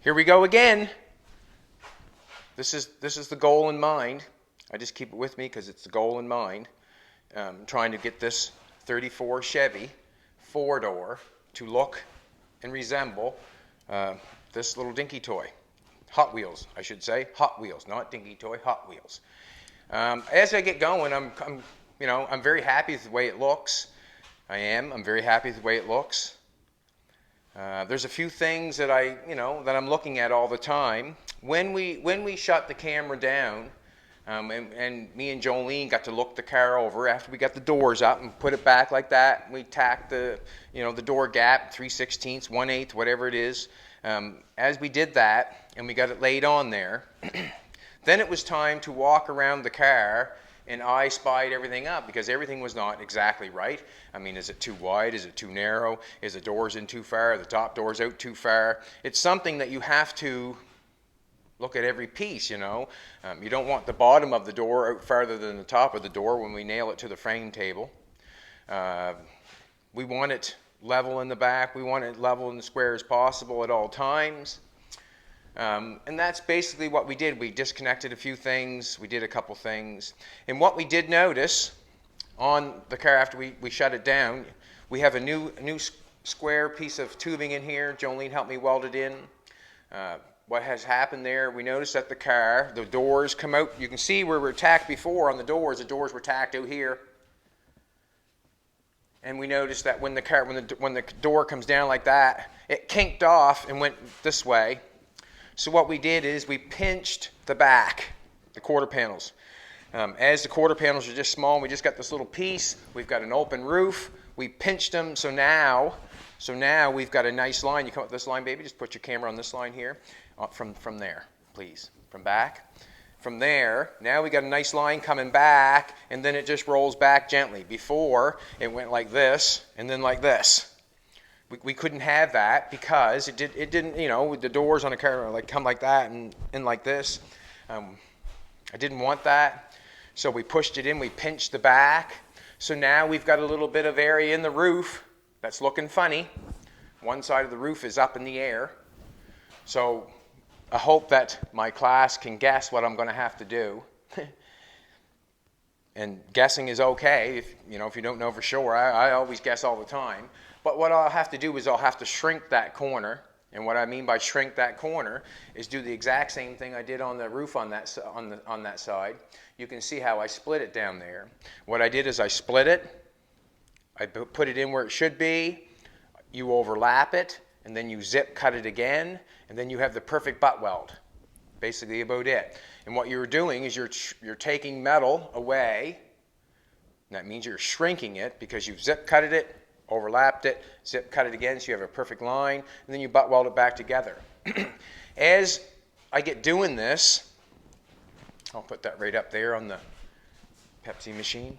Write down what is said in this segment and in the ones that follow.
Here we go again. This is the goal in mind. I just keep it with me because it's the goal in mind. Trying to get this 34 Chevy 4-door to look and resemble this little dinky toy. Hot Wheels, I should say. Hot Wheels, not dinky toy, Hot Wheels. As I get going, I'm very happy with the way it looks. I'm very happy with the way it looks. There's a few things that that I'm looking at all the time. When we shut the camera down, and me and Jolene got to look the car over after we got the doors up and put it back like that. We tacked the door gap 3/16, 1/8, whatever it is. As we did that and we got it laid on there, then it was time to walk around the car. And I spied everything up because everything was not exactly right. I mean, is it too wide? Is it too narrow? Is the doors in too far? Are the top doors out too far? It's something that you have to look at every piece, You don't want the bottom of the door out farther than the top of the door when we nail it to the frame table. We want it level in the back. We want it level and square as possible at all times. And that's basically what we did. We disconnected a few things. We did a couple things. And what we did notice on the car after we shut it down, we have a new square piece of tubing in here. Jolene helped me weld it in. What has happened there, we noticed that the doors come out. You can see where we were tacked before on the doors were tacked out here. And we noticed that when the door comes down like that, it kinked off and went this way. So what we did is we pinched the back, the quarter panels. As the quarter panels are just small, we just got this little piece. We've got an open roof. We pinched them, so now we've got a nice line. You come up this line, baby. Just put your camera on this line here. From there, please. From back. From there, now we got a nice line coming back, and then it just rolls back gently. Before, it went like this, and then like this. We couldn't have that because it didn't, the doors on the car come like that and like this. I didn't want that. So we pushed it in, we pinched the back. So now we've got a little bit of area in the roof that's looking funny. One side of the roof is up in the air. So I hope that my class can guess what I'm going to have to do. And guessing is okay. If you don't know for sure, I always guess all the time. But what I'll have to do is I'll have to shrink that corner. And what I mean by shrink that corner is do the exact same thing I did on the roof on that side. You can see how I split it down there. What I did is I split it. I put it in where it should be. You overlap it, and then you zip cut it again, and then you have the perfect butt weld. Basically about it. And what you're doing is you're taking metal away. And that means you're shrinking it because you've zip cutted it, overlapped it, zip cut it again so you have a perfect line, and then you butt weld it back together. As I get doing this, I'll put that right up there on the Pepsi machine.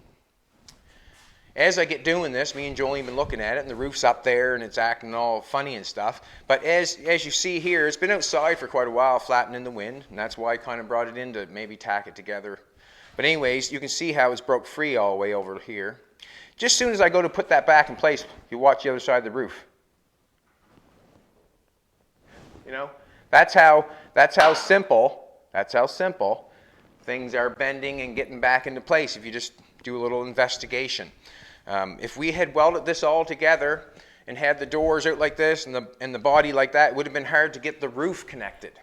As I get doing this, me and Jolene have been looking at it, and the roof's up there, and it's acting all funny and stuff. But as you see here, it's been outside for quite a while, flapping in the wind, and that's why I kind of brought it in to maybe tack it together. But anyways, you can see how it's broke free all the way over here. Just as soon as I go to put that back in place, you watch the other side of the roof. That's how simple things are bending and getting back into place if you just do a little investigation. If we had welded this all together and had the doors out like this and the body like that, it would have been hard to get the roof connected.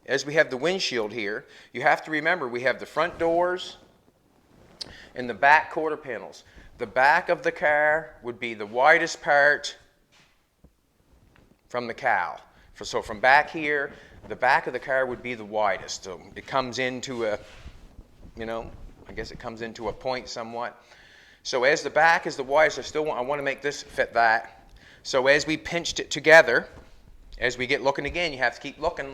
As we have the windshield here, you have to remember we have the front doors and the back quarter panels. The back of the car would be the widest part from the cowl. So from back here, the back of the car would be the widest. So it comes into I guess it comes into a point somewhat. So as the back is the widest, I want to make this fit that. So as we pinched it together, as we get looking again, you have to keep looking.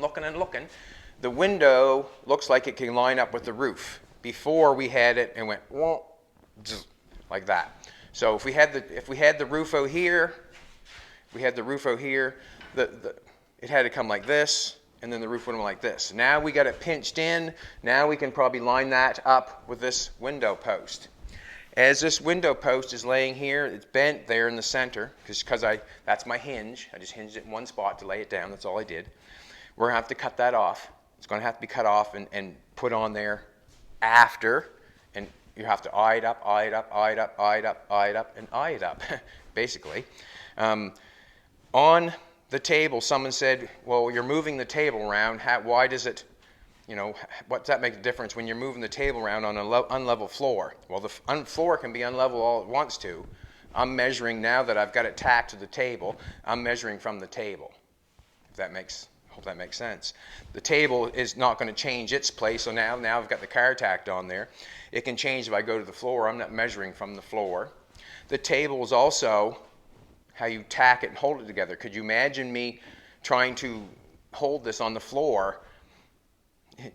The window looks like it can line up with the roof. Before we had it and went like that. So if we had the roof out here, it had to come like this, and then the roof went like this. Now we got it pinched in. Now we can probably line that up with this window post. as this window post is laying here, it's bent there in the center, because that's my hinge. I just hinged it in one spot to lay it down. That's all I did. We're going to have to cut that off. It's going to have to be cut off and put on there after, and you have to eye it up, eye it up, eye it up, eye it up, eye it up, and eye it up, basically. On the table, someone said, well, you're moving the table around. Why does it, what does that make a difference when you're moving the table around on an unlevel floor? Well, the floor can be unlevel all it wants to. I'm measuring now that I've got it tacked to the table. I'm measuring from the table. Hope that makes sense. The table is not going to change its place, so now I've got the car tacked on there. It can change if I go to the floor. I'm not measuring from the floor. The table is also how you tack it and hold it together. Could you imagine me trying to hold this on the floor?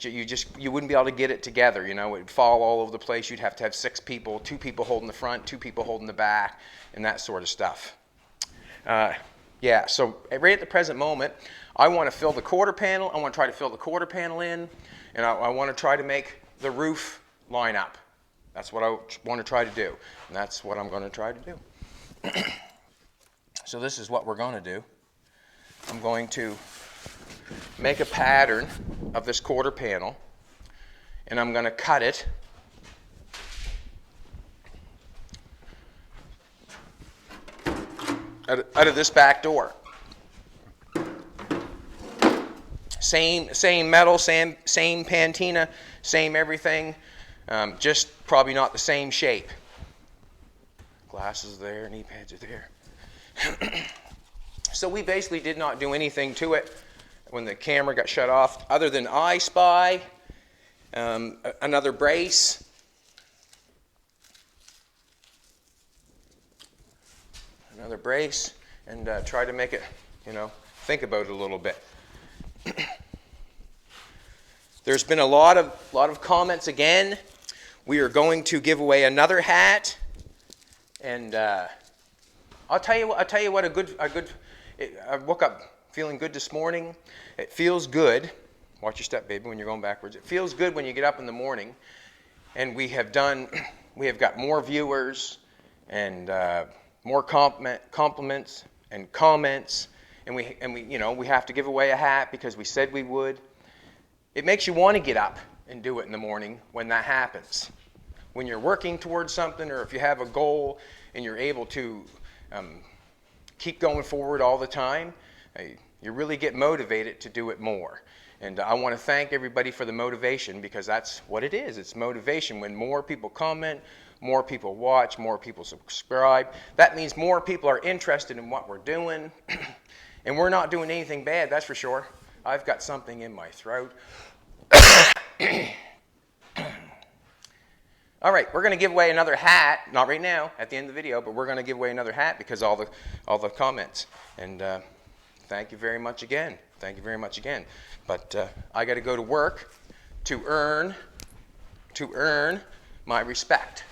You wouldn't be able to get it together. It would fall all over the place. You'd have to have 6 people, 2 people holding the front, 2 people holding the back, and that sort of stuff. Yeah, so right at the present moment, I want to fill the quarter panel. I want to try to fill the quarter panel in, and I want to try to make the roof line up. That's what I want to try to do, and that's what I'm going to try to do. So this is what we're going to do. I'm going to make a pattern of this quarter panel, and I'm going to cut it out of this back door. Same metal, same patina, same everything, just probably not the same shape. Glasses there, knee pads are there. So we basically did not do anything to it when the camera got shut off, other than I spy another brace. Another brace, and try to make it, think about it a little bit. There's been a lot of comments again. We are going to give away another hat, and I'll tell you what. I woke up feeling good this morning. It feels good. Watch your step, baby, when you're going backwards. It feels good when you get up in the morning, and we have got more viewers and more compliments and comments, and we have to give away a hat because we said we would. It makes you want to get up and do it in the morning when that happens. When you're working towards something, or if you have a goal and you're able to keep going forward all the time, you really get motivated to do it more. And I want to thank everybody for the motivation, because that's what it is. It's motivation. When more people comment, more people watch, more people subscribe, that means more people are interested in what we're doing. And we're not doing anything bad, that's for sure. I've got something in my throat. All right, we're going to give away another hat. Not right now, at the end of the video, but we're going to give away another hat because all the comments. And thank you very much again. Thank you very much again. But I got to go to work to earn my respect.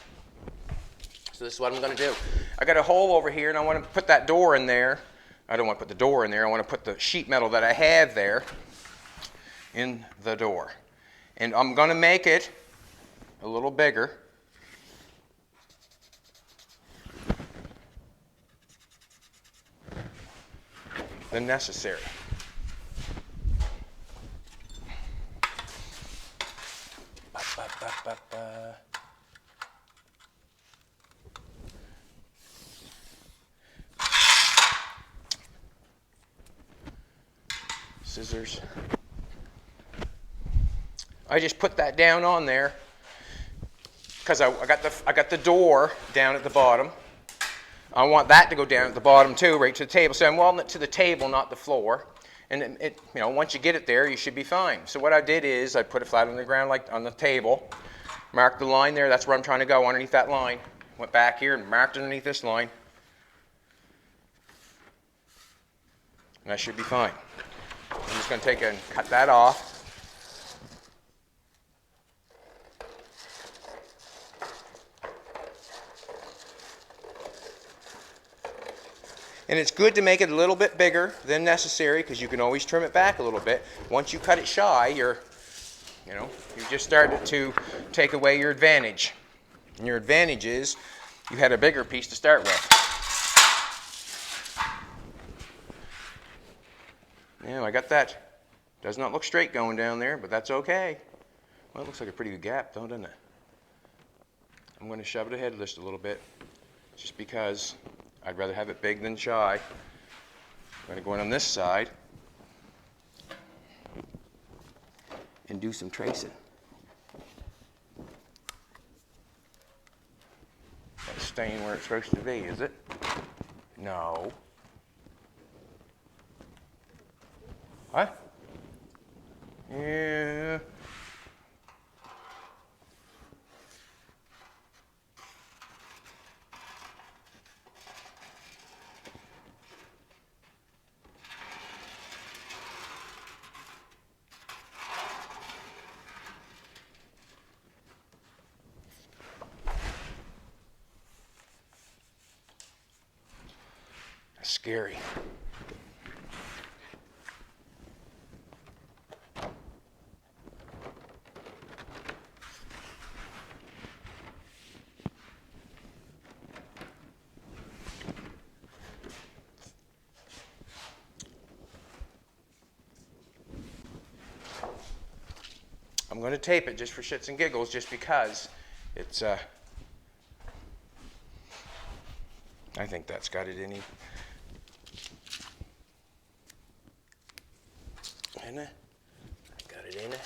So this is what I'm going to do. I got a hole over here, and I want to put that door in there. I don't want to put the door in there. I want to put the sheet metal that I have there in the door. And I'm going to make it a little bigger. Than necessary. Scissors. I just put that down on there because I got the door down at the bottom. I want that to go down at the bottom too, right to the table. So I'm welding it to the table, not the floor. And once you get it there, you should be fine. So what I did is I put it flat on the ground, like on the table, marked the line there. That's where I'm trying to go, underneath that line. Went back here and marked underneath this line. And I should be fine. I'm just going to take and cut that off. And it's good to make it a little bit bigger than necessary, because you can always trim it back a little bit. Once you cut it shy, you just started to take away your advantage. And your advantage is you had a bigger piece to start with. Yeah, I got that. Does not look straight going down there, but that's okay. Well, it looks like a pretty good gap, doesn't it? I'm going to shove it ahead just a little bit, just because I'd rather have it big than shy. I'm going to go in on this side and do some tracing. That's staying where it's supposed to be, is it? No. What? Yeah. That's scary. I'm going to tape it just for shits and giggles, just because it's, I think that's got it in it. Isn't it? I got it in it.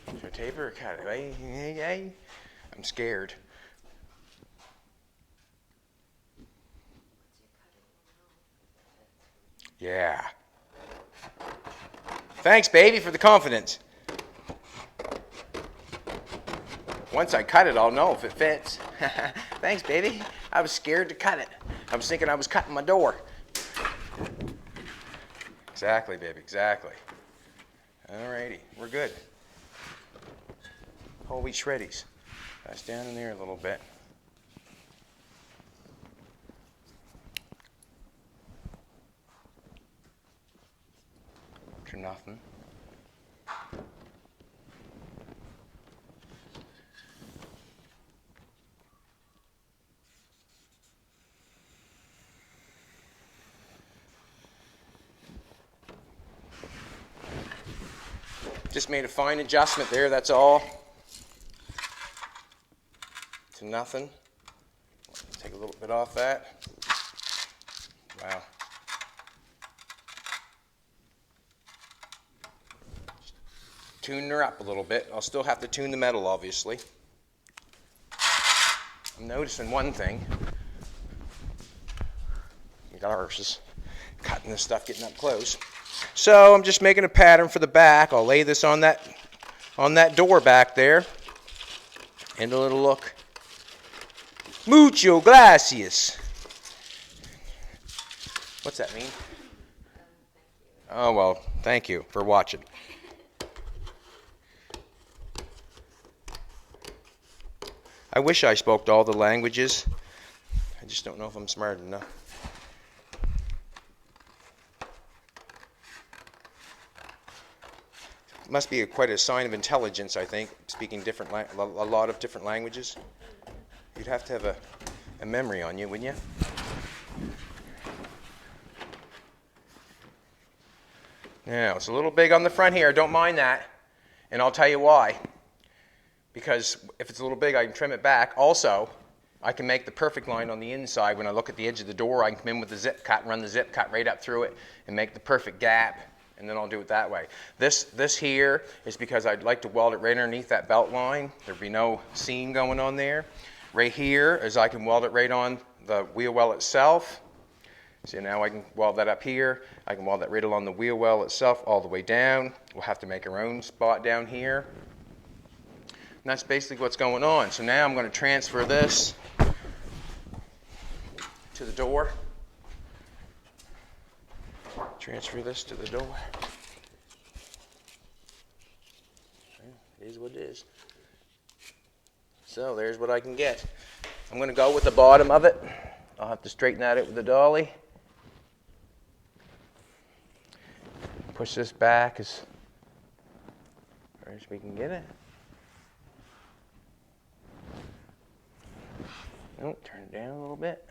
Should I tape it or cut it? I'm scared. Yeah. Thanks, baby, for the confidence. Once I cut it, I'll know if it fits. Thanks, baby. I was scared to cut it. I was thinking I was cutting my door. Exactly, baby, exactly. Alrighty, we're good. Whole wheat shreddies. That's down in there a little bit. To nothing. Just made a fine adjustment there, that's all. To nothing. Take a little bit off that. Wow. Tune her up a little bit. I'll still have to tune the metal, obviously. I'm noticing one thing. You got horses cutting this stuff, getting up close. So I'm just making a pattern for the back. I'll lay this on that door back there, and it'll look mucho gracias. What's that mean? Oh well, thank you for watching. I wish I spoke all the languages. I just don't know if I'm smart enough. Must be quite a sign of intelligence, I think, speaking a lot of different languages. You'd have to have a memory on you, wouldn't you? Now, it's a little big on the front here. Don't mind that. And I'll tell you why. Because if it's a little big, I can trim it back. Also, I can make the perfect line on the inside. When I look at the edge of the door, I can come in with the zip cut and run the zip cut right up through it and make the perfect gap. And then I'll do it that way. This here is because I'd like to weld it right underneath that belt line. There'd be no seam going on there. Right here is I can weld it right on the wheel well itself. So now I can weld that up here. I can weld that right along the wheel well itself all the way down. We'll have to make our own spot down here. And that's basically what's going on. So now I'm going to transfer this to the door. Transfer this to the door. It is what it is. So there's what I can get. I'm going to go with the bottom of it. I'll have to straighten that out with the dolly. Push this back as far as we can get it. Oh, turn it down a little bit.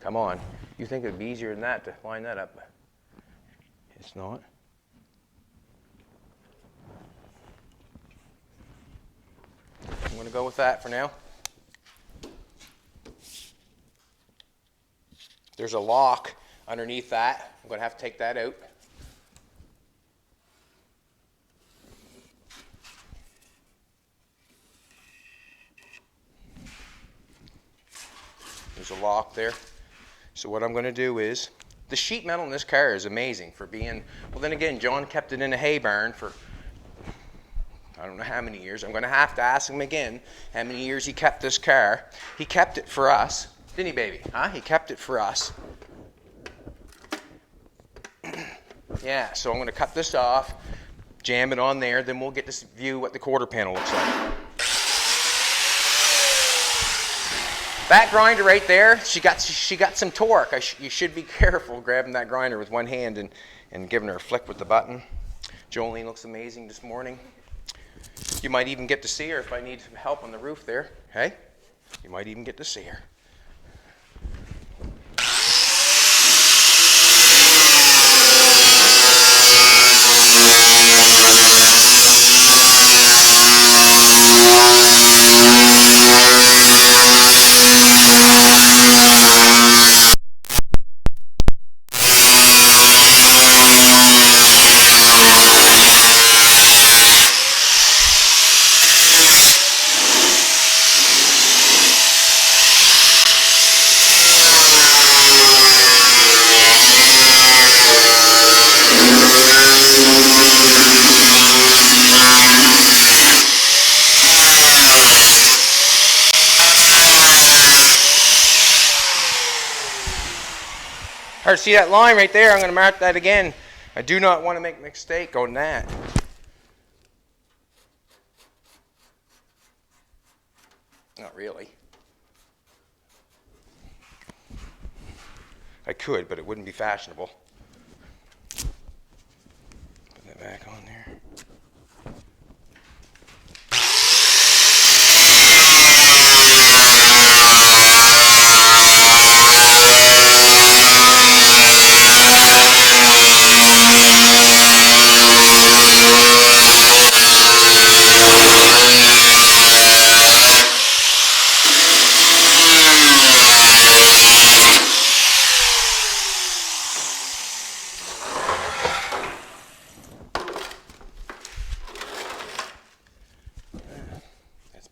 Come on. You think it'd be easier than that to line that up. It's not. I'm going to go with that for now. There's a lock underneath that. I'm going to have to take that out. There's a lock there. So what I'm going to do is, the sheet metal in this car is amazing for being, well then again, John kept it in a hay barn for I don't know how many years. I'm going to have to ask him again how many years he kept this car. He kept it for us. Didn't he, baby? Huh? He kept it for us. Yeah, so I'm going to cut this off, jam it on there, then we'll get to view what the quarter panel looks like. That grinder right there, she got some torque. You should be careful grabbing that grinder with one hand and giving her a flick with the button. Jolene looks amazing this morning. You might even get to see her if I need some help on the roof there. Hey? You might even get to see her. All right, see that line right there? I'm going to mark that again. I do not want to make a mistake on that. Not really. I could, but it wouldn't be fashionable. Put that back on there.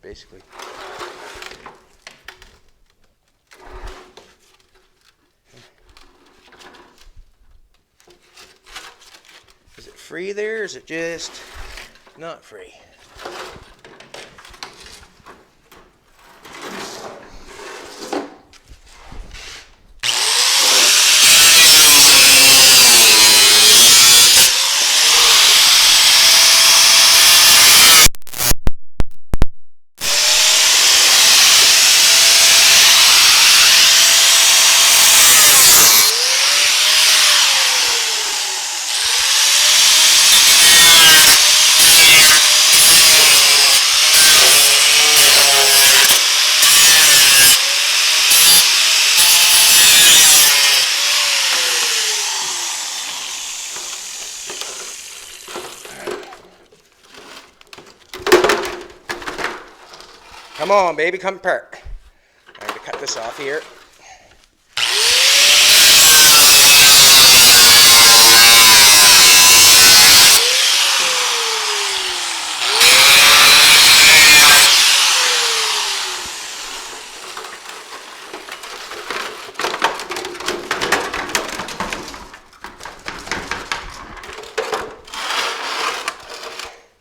Basically. Is it free there, or is it just not free? Come on, baby, come perk. I'm going to cut this off here.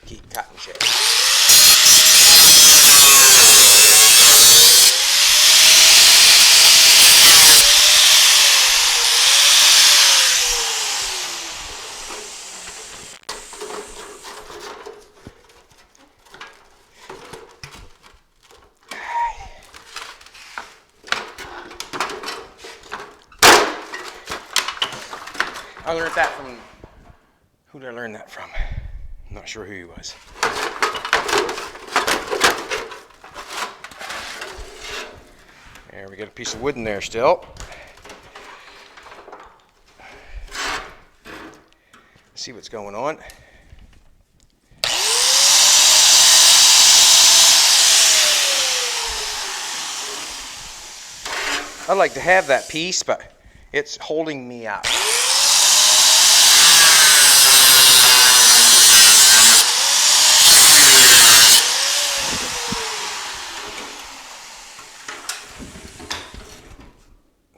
Keep cutting shit. I learned that from, who did I learn that from? I'm not sure who he was. There, we got a piece of wood in there still. See what's going on. I'd like to have that piece, but it's holding me up.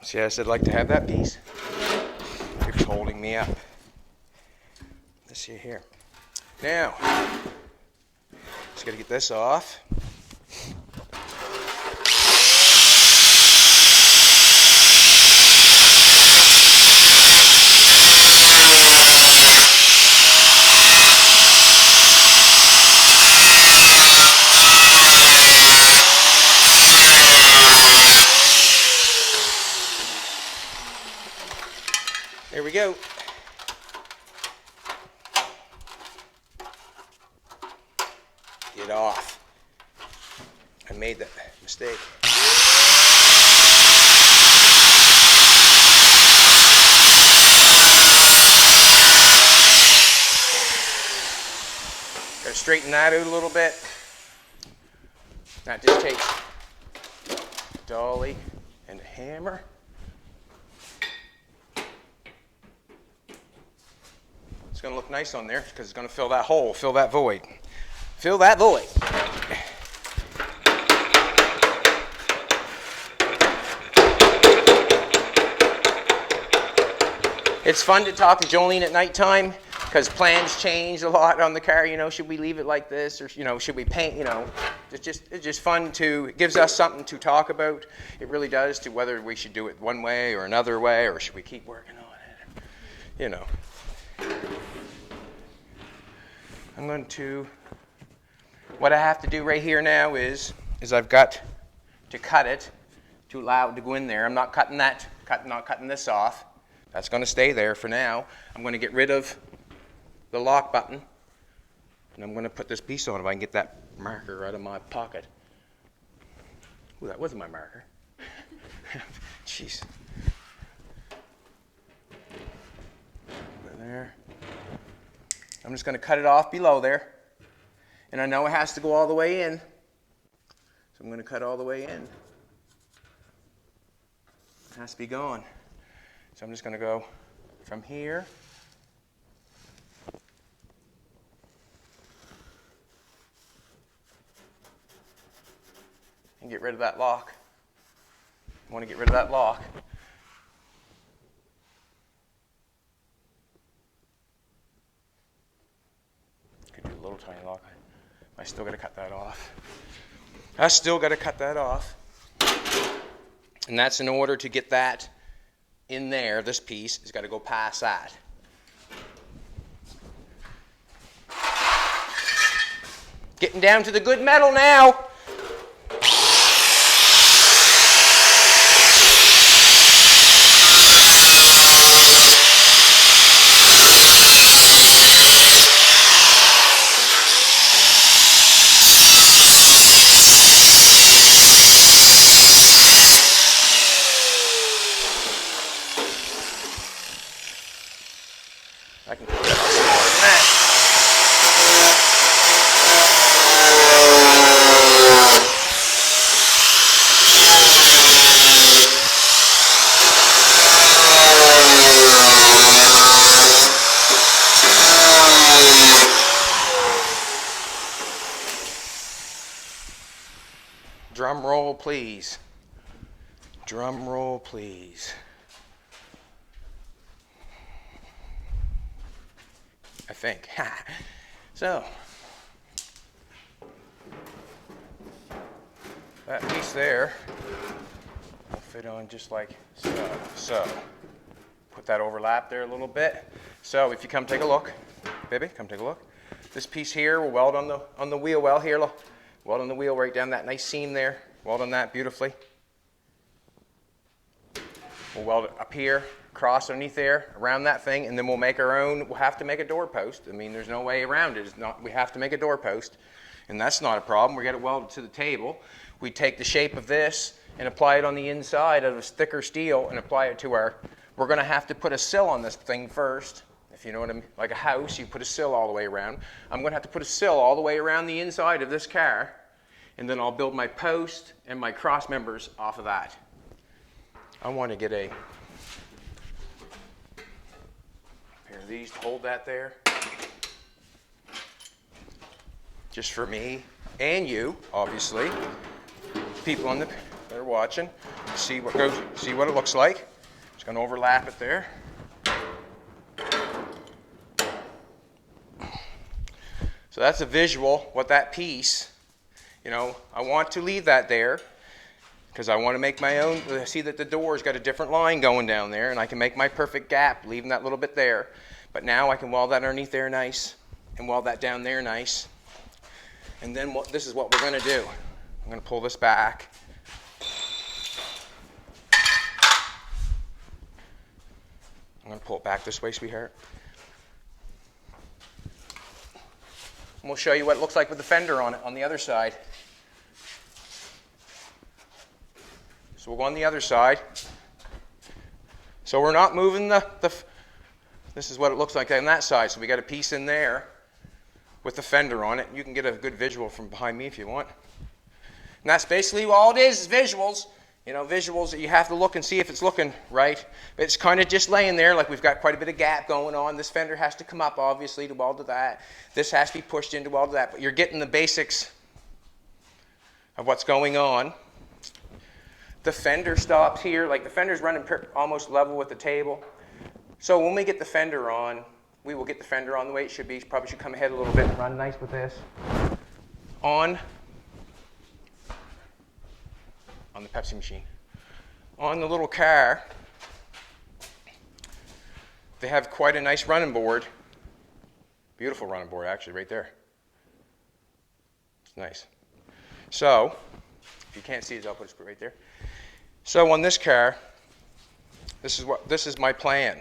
See, I said I'd like to have that piece. It's holding me up. Let's see here. Now, just got to get this off. There we go. Get off. I made that mistake. Gotta straighten that out a little bit. That just takes a dolly and a hammer. It's going to look nice on there because it's going to fill that hole, fill that void. Fill that void. It's fun to talk to Jolene at nighttime because plans change a lot on the car. You know, should we leave it like this, or you know, should we paint? You know, it's just fun to. It gives us something to talk about. It really does, to whether we should do it one way or another way, or should we keep working on it. You know. I'm going to, what I have to do right here now is I've got to cut it to allow it to go in there. I'm not cutting that, not cutting this off. That's going to stay there for now. I'm going to get rid of the lock button, and I'm going to put this piece on if I can get that marker out of my pocket. Ooh, that wasn't my marker. Jeez. Over there. I'm just going to cut it off below there. And I know it has to go all the way in. So I'm going to cut all the way in. It has to be gone. So I'm just going to go from here. And get rid of that lock. I want to get rid of that lock. Could do a little tiny lock. I still got to cut that off. I still got to cut that off. And that's in order to get that in there. This piece has got to go past that. Getting down to the good metal now. I can put that on some more than that. Drum roll, please. Drum roll, please. I think. So, that piece there will fit on just like so. So, put that overlap there a little bit. So, if you come take a look, baby, come take a look. This piece here will weld on the wheel well here. Look, weld on the wheel right down that nice seam there. Weld on that beautifully. We'll weld it up here, across underneath there, around that thing, and then we'll make our own. We'll have to make a door post. I mean, there's no way around it. We have to make a door post, and that's not a problem. We got it welded to the table. We take the shape of this and apply it on the inside of a thicker steel and apply it to our. We're going to have to put a sill on this thing first. If you know what I mean, like a house, you put a sill all the way around. I'm going to have to put a sill all the way around the inside of this car, and then I'll build my post and my cross members off of that. I want to get a pair of these to hold that there. Just for me and you, obviously. People that are watching, see what it looks like. Just going to overlap it there. So that's a visual, what that piece, I want to leave that there because I want to make my own. See that the door's got a different line going down there, and I can make my perfect gap, leaving that little bit there. But now I can weld that underneath there nice and weld that down there nice. And then this is what we're going to do. I'm going to pull this back. I'm going to pull it back this way, sweetheart. And we'll show you what it looks like with the fender on it on the other side. So we'll go on the other side. So we're not moving this is what it looks like on that side. So we got a piece in there with the fender on it. You can get a good visual from behind me if you want. And that's basically all it is visuals. Visuals that you have to look and see if it's looking right. But it's kind of just laying there like we've got quite a bit of gap going on. This fender has to come up, obviously, to weld to that. This has to be pushed in to weld to that. But you're getting the basics of what's going on. The fender stops here. Like the fender's running almost level with the table. So when we get the fender on, we will get the fender on the way it should be. Probably should come ahead a little bit and run nice with this. On the Pepsi machine. On the little car, they have quite a nice running board. Beautiful running board, actually, right there. It's nice. So, if you can't see it, I'll put it right there. So on this car, this is my plan.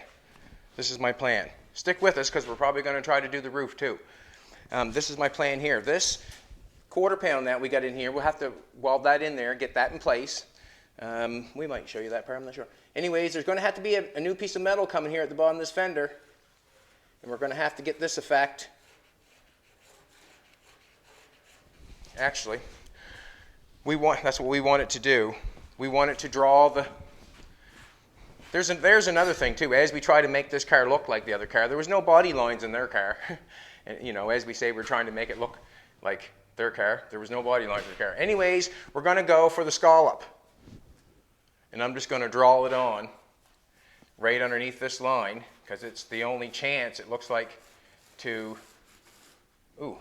This is my plan. Stick with us because we're probably going to try to do the roof too. This is my plan here. This quarter pound that we got in here, we'll have to weld that in there, get that in place. We might show you that part, I'm not sure. Anyways, there's going to have to be a new piece of metal coming here at the bottom of this fender. And we're going to have to get this effect. Actually, that's what we want it to do. We want it to draw the... There's another thing too. As we try to make this car look like the other car, there was no body lines in their car. And, as we say, we're trying to make it look like their car. There was no body lines in the car. Anyways, we're going to go for the scallop. And I'm just going to draw it on right underneath this line because it's the only chance it looks like to... Ooh.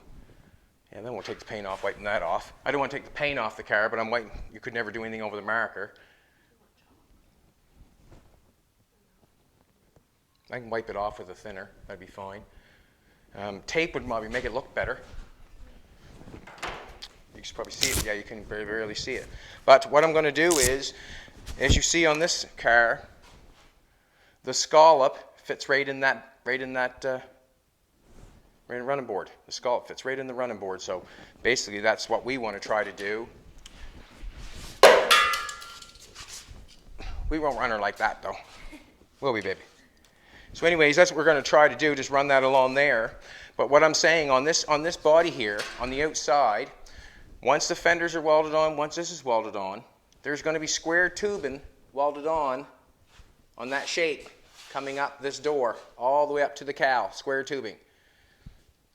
And then we'll take the paint off, wiping that off. I don't want to take the paint off the car, but I'm wiping. You could never do anything over the marker. I can wipe it off with a thinner. That'd be fine. Tape would probably make it look better. You can probably see it. Yeah, you can very rarely see it. But what I'm going to do is, as you see on this car, the scallop fits right in that running board. The scallop fits right in the running board. So basically, that's what we want to try to do. We won't run her like that, though. Will we, baby? So anyways, that's what we're going to try to do, just run that along there. But what I'm saying on this body here, on the outside, once the fenders are welded on, once this is welded on, there's going to be square tubing welded on that shape coming up this door, all the way up to the cowl, square tubing.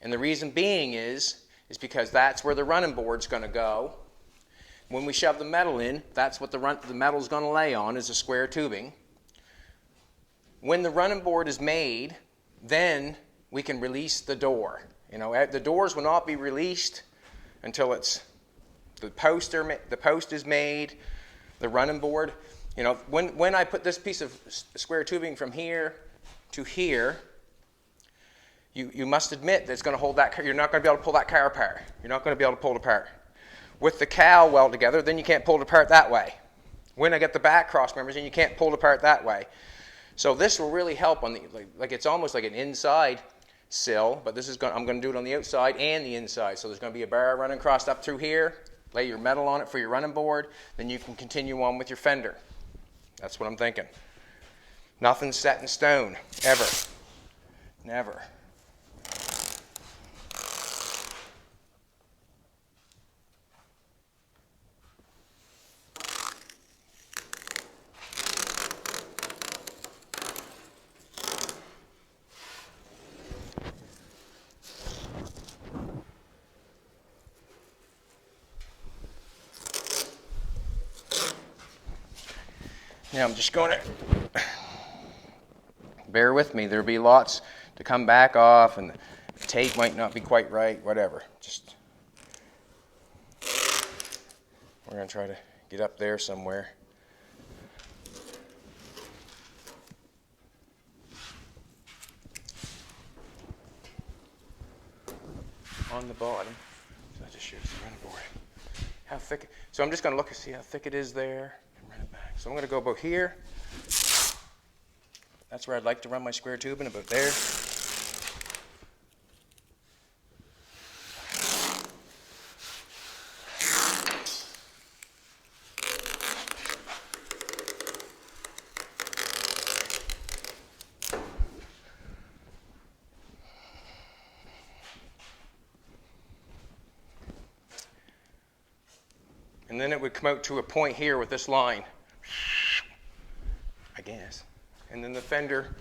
And the reason being is because that's where the running board's going to go. When we shove the metal in, that's what the metal's going to lay on, is a square tubing. When the running board is made, then we can release the door. The doors will not be released until the post is made, the running board. When I put this piece of square tubing from here to here, you must admit that it's going to hold that car. You're not going to be able to pull that car apart. You're not going to be able to pull it apart. With the cowl welded together, then you can't pull it apart that way. When I get the back cross members, and you can't pull it apart that way. So this will really help on the, like it's almost like an inside sill, but this is I'm going to do it on the outside and the inside. So there's going to be a bar running across up through here. Lay your metal on it for your running board. Then you can continue on with your fender. That's what I'm thinking. Nothing's set in stone, ever. Never. Now I'm just going to, bear with me, there'll be lots to come back off and the tape might not be quite right, whatever. Just, we're going to try to get up there somewhere. On the bottom, so that just shows the running board. How thick, so I'm just going to look and see how thick it is there. Run it back. So I'm going to go about here. That's where I'd like to run my square tubing, about there. And then it would come out to a point here with this line, I guess. And then the fender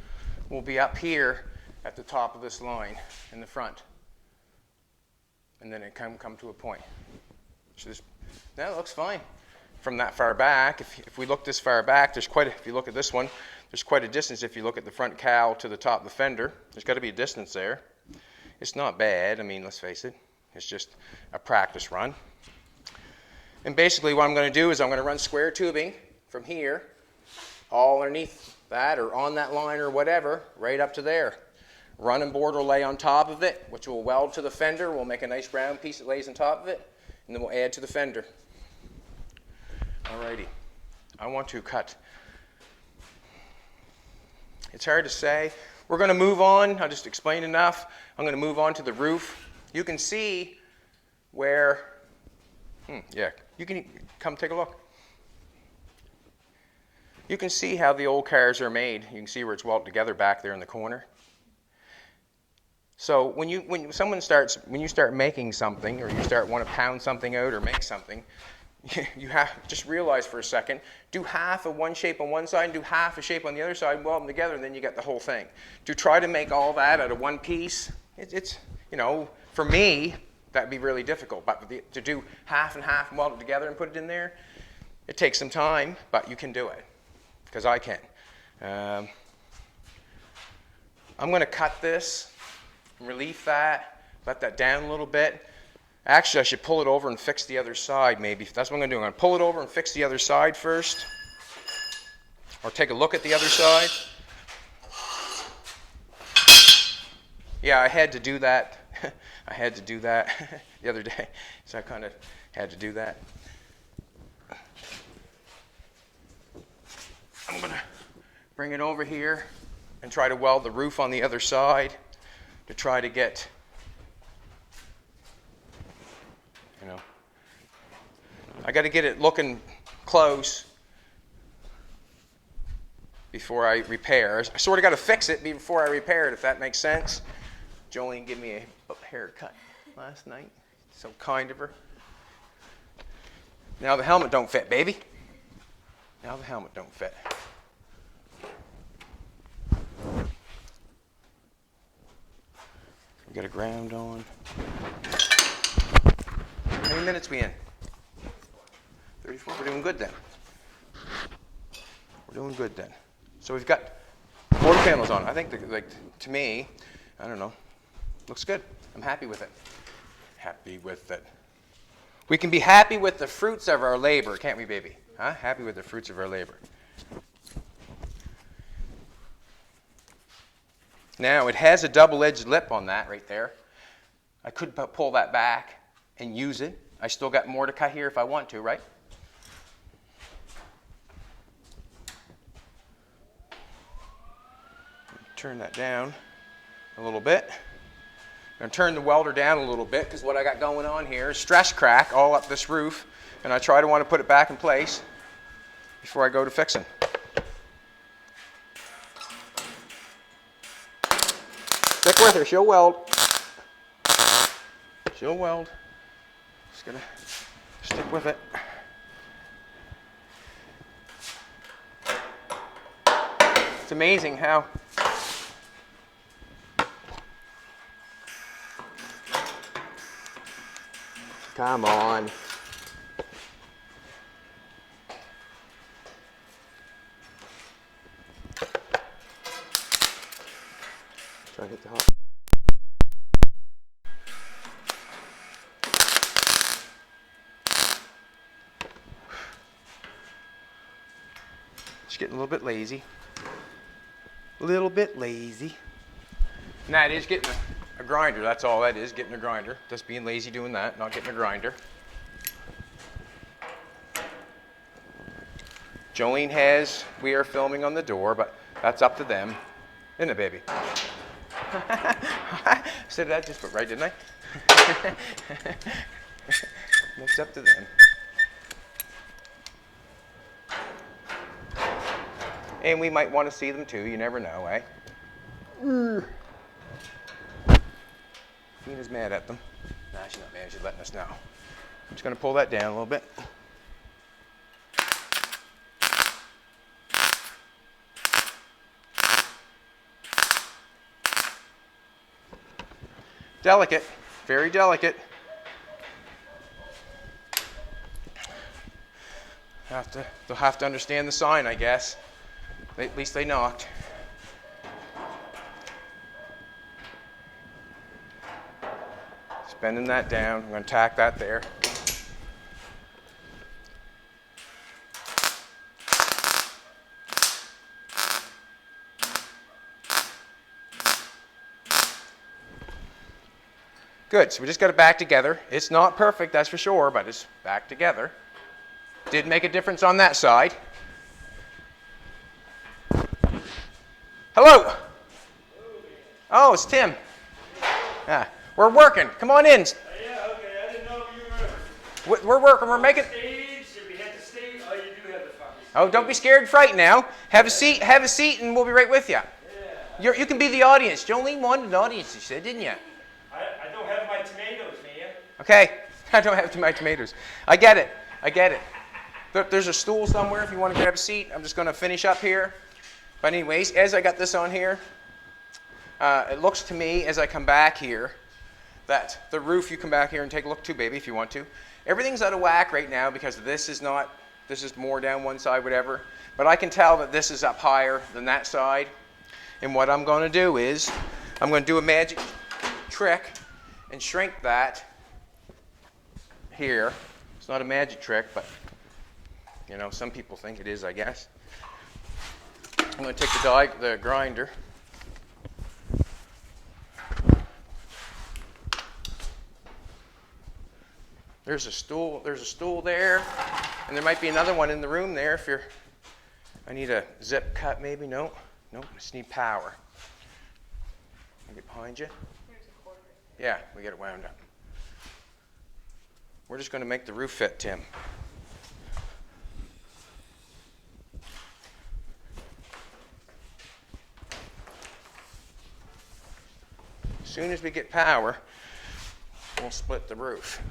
will be up here at the top of this line in the front. And then it come to a point. So now it looks fine from that far back. If we look this far back, if you look at this one, there's quite a distance if you look at the front cowl to the top of the fender. There's got to be a distance there. It's not bad. I mean, let's face it. It's just a practice run. And basically what I'm going to do is I'm going to run square tubing from here, all underneath that or on that line or whatever, right up to there. Running board will lay on top of it, which will weld to the fender. We'll make a nice round piece that lays on top of it, and then we'll add to the fender. Alrighty. I want to cut. It's hard to say. We're going to move on. I'll just explain enough. I'm going to move on to the roof. You can see where... yeah, you can come take a look. You can see how the old cars are made. You can see where it's welded together back there in the corner. So when you start making something, or you want to pound something out or make something, you have just realize for a second, do half of one shape on one side and do half a shape on the other side, weld them together, and then you get the whole thing. To try to make all that out of one piece, it's you know, for me, that'd be really difficult. But to do half and half and weld it together and put it in there, it takes some time, but you can do it, because I can. I'm going to cut this, relief that, let that down a little bit. Actually, I should pull it over and fix the other side maybe. That's what I'm going to do. I'm going to pull it over and fix the other side first, or take a look at the other side. Yeah, I had to do that. I had to do that the other day, so I kind of had to do that. I'm going to bring it over here and try to weld the roof on the other side to try to get, you know, I got to get it looking close before I repair. I sort of got to fix it before I repair it, if that makes sense. Jolene gave me a haircut last night. So kind of her. Now the helmet don't fit, baby. Now the helmet don't fit. We got a ground on. How many minutes we in? 34. We're doing good then. We're doing good then. So we've got quarter panels on. I think, to me, I don't know. Looks good. I'm happy with it. Happy with it. We can be happy with the fruits of our labor, can't we, baby? Huh? Happy with the fruits of our labor. Now, it has a double-edged lip on that right there. I could pull that back and use it. I still got more to cut here if I want to, right? turn that down a little bit. I'm going to turn the welder down a little bit because what I got going on here is stress crack all up this roof, and I try to want to put it back in place before I go to fixing. Stick with her, she'll weld. She'll weld. Just gonna stick with it. It's amazing how come on. Try to hit the hot. Just getting a little bit lazy. A little bit lazy. And that is getting a grinder. That's all that is, getting a grinder. Just being lazy doing that, not getting a grinder. Jolene has, we are filming on the door, but that's up to them. Isn't it, baby? Said that just right, didn't I? It's up to them. And we might want to see them too, you never know, eh? Tina's mad at them. Nah, she's not mad, she's letting us know. I'm just going to pull that down a little bit. Delicate, very delicate. They'll have to understand the sign, I guess. At least they knocked. Just bending that down. I'm going to tack that there. Good, so we just got it back together. It's not perfect, that's for sure, but it's back together. Did make a difference on that side. Hello. Oh, it's Tim. Yeah, we're working. Come on in. Yeah, okay. I didn't know you were. We're working. We're making. Stage. If we had the stage, oh, you do have the fucking stage. Oh, don't be scared and frightened now. Have a seat. Have a seat, and we'll be right with you. Yeah. You can be the audience. Jolene wanted an audience. You said, didn't you? I don't have my tomatoes, man. Okay. I don't have my tomatoes. I get it. I get it. There's a stool somewhere if you want to grab a seat. I'm just going to finish up here. But anyways, as I got this on here, it looks to me as I come back here that the roof, you come back here and take a look too, baby, if you want to. Everything's out of whack right now because this is more down one side, whatever. But I can tell that this is up higher than that side. And what I'm going to do is I'm going to do a magic trick and shrink that here. It's not a magic trick, but you know, some people think it is, I guess. I'm going to take the grinder. There's a stool there, and there might be another one in the room there if you're, I need a zip cut maybe, no, I just need power. I'll get behind you. There's a cord. Yeah, we get it wound up. We're just going to make the roof fit, Tim. As soon as we get power, we'll split the roof.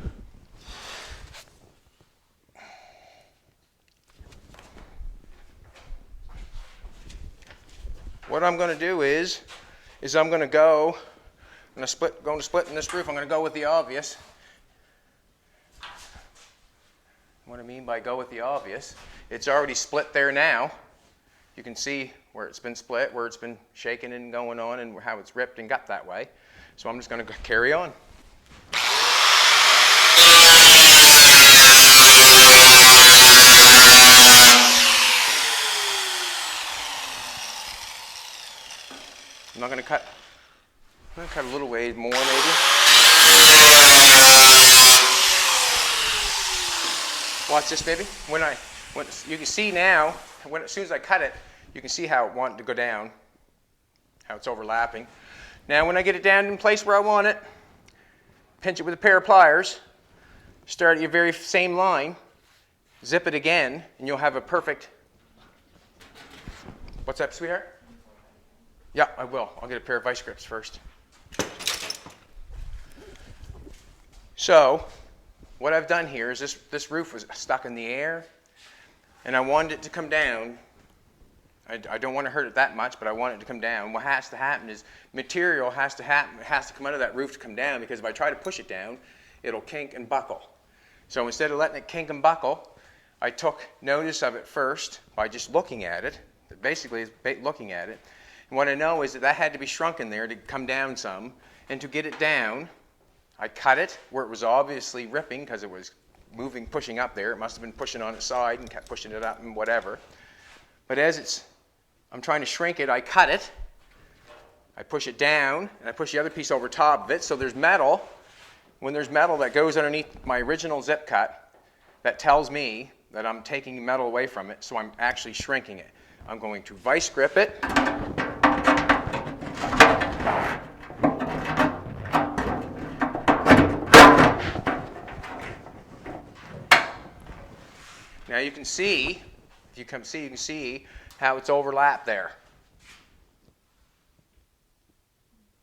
What I'm going to do is I'm going to split in this roof. I'm going to go with the obvious. What I mean by go with the obvious, it's already split there now. You can see where it's been split, where it's been shaking and going on, and how it's ripped and got that way. So I'm just going to carry on. I'm not going to cut. I'm going to cut a little ways more, maybe. Watch this, baby. When you can see now, as soon as I cut it, you can see how it wanted to go down. how it's overlapping. Now when I get it down in place where I want it, pinch it with a pair of pliers, start at your very same line, zip it again, and you'll have a perfect... What's up, sweetheart? Yeah, I will. I'll get a pair of vice grips first. So, what I've done here is this roof was stuck in the air, and I wanted it to come down. I don't want to hurt it that much, but I want it to come down. What has to happen is material has to come out of that roof to come down, because if I try to push it down, it'll kink and buckle. So instead of letting it kink and buckle, I took notice of it first by just looking at it. Basically, looking at it. And what I know is that had to be shrunken there to come down some. And to get it down, I cut it where it was obviously ripping because it was moving, pushing up there. It must have been pushing on its side and kept pushing it up and whatever. But as I'm trying to shrink it, I cut it. I push it down, and I push the other piece over top of it. So there's metal. When there's metal that goes underneath my original zip cut, that tells me that I'm taking metal away from it, so I'm actually shrinking it. I'm going to vice grip it. Now you can see, if you come see, you can see how it's overlapped there.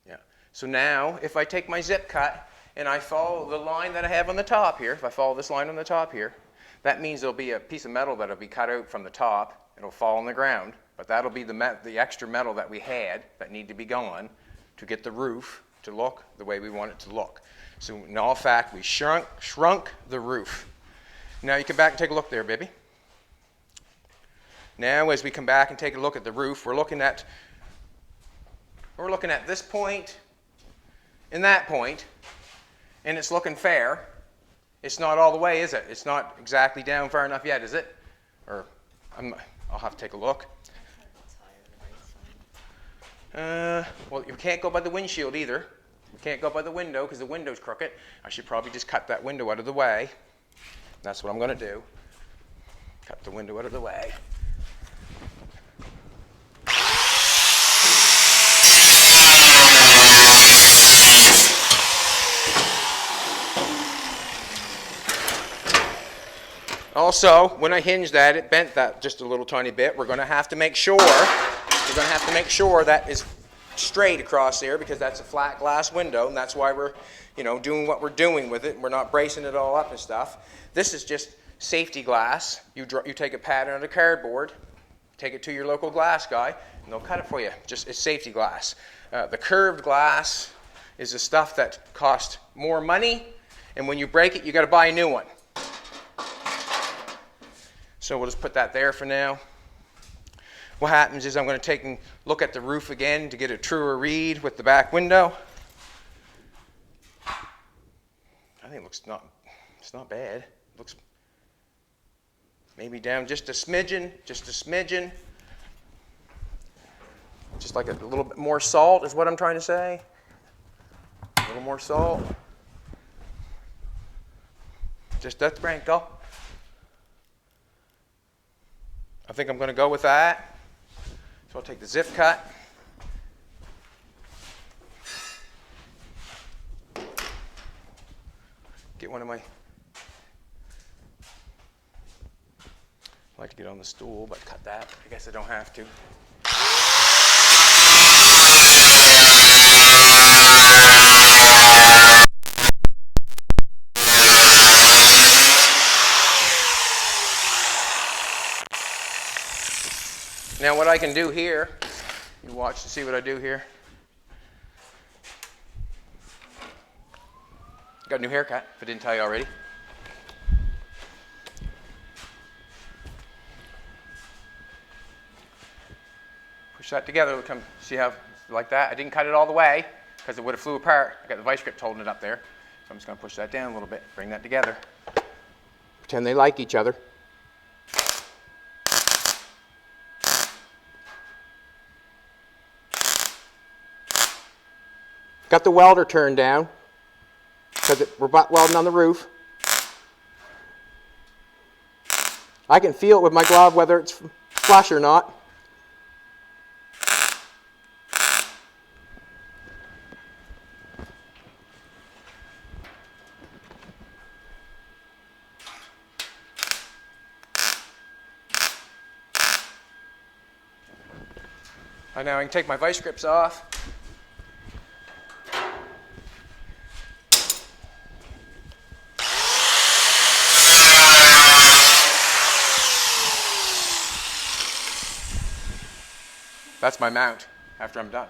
Yeah. So now, if I take my zip cut and I follow the line that I have on the top here, if I follow this line on the top here, that means there'll be a piece of metal that'll be cut out from the top. It'll fall on the ground, but that'll be the extra metal that we had that need to be gone to get the roof to look the way we want it to look. So in all fact, we shrunk the roof. Now you come back and take a look there, baby. Now as we come back and take a look at the roof, we're looking at this point and that point, and it's looking fair. It's not all the way, is it? It's not exactly down far enough yet, is it? Or I'll have to take a look. Well, you can't go by the windshield either. You can't go by the window because the window's crooked. I should probably just cut that window out of the way. That's what I'm going to do. Cut the window out of the way. Also, when I hinged that, it bent that just a little tiny bit. We're going to have to make sure that is straight across there, because that's a flat glass window, and that's why we're, doing what we're doing with it. We're not bracing it all up and stuff. This is just safety glass. You take a pattern on a cardboard, take it to your local glass guy, and they'll cut it for you. It's safety glass. The curved glass is the stuff that costs more money, and when you break it, you got to buy a new one. So we'll just put that there for now. What happens is I'm going to take and look at the roof again to get a truer read with the back window. I think it's not bad. It looks maybe down just a smidgen. Just like a little bit more salt is what I'm trying to say. A little more salt. Just a sprinkle. I think I'm going to go with that. So I'll take the zip cut. Get one of my... I like to get on the stool, but cut that. I guess I don't have to. Now what I can do here, you watch to see what I do here. Got a new haircut, if I didn't tell you already. Push that together, it'll come, see how, like that. I didn't cut it all the way, because it would have flew apart. I got the vice grip holding it up there. So I'm just going to push that down a little bit, bring that together. Pretend they like each other. Got the welder turned down because we're butt welding on the roof. I can feel it with my glove whether it's flush or not. Now I can take my vice grips off. That's my mount after I'm done.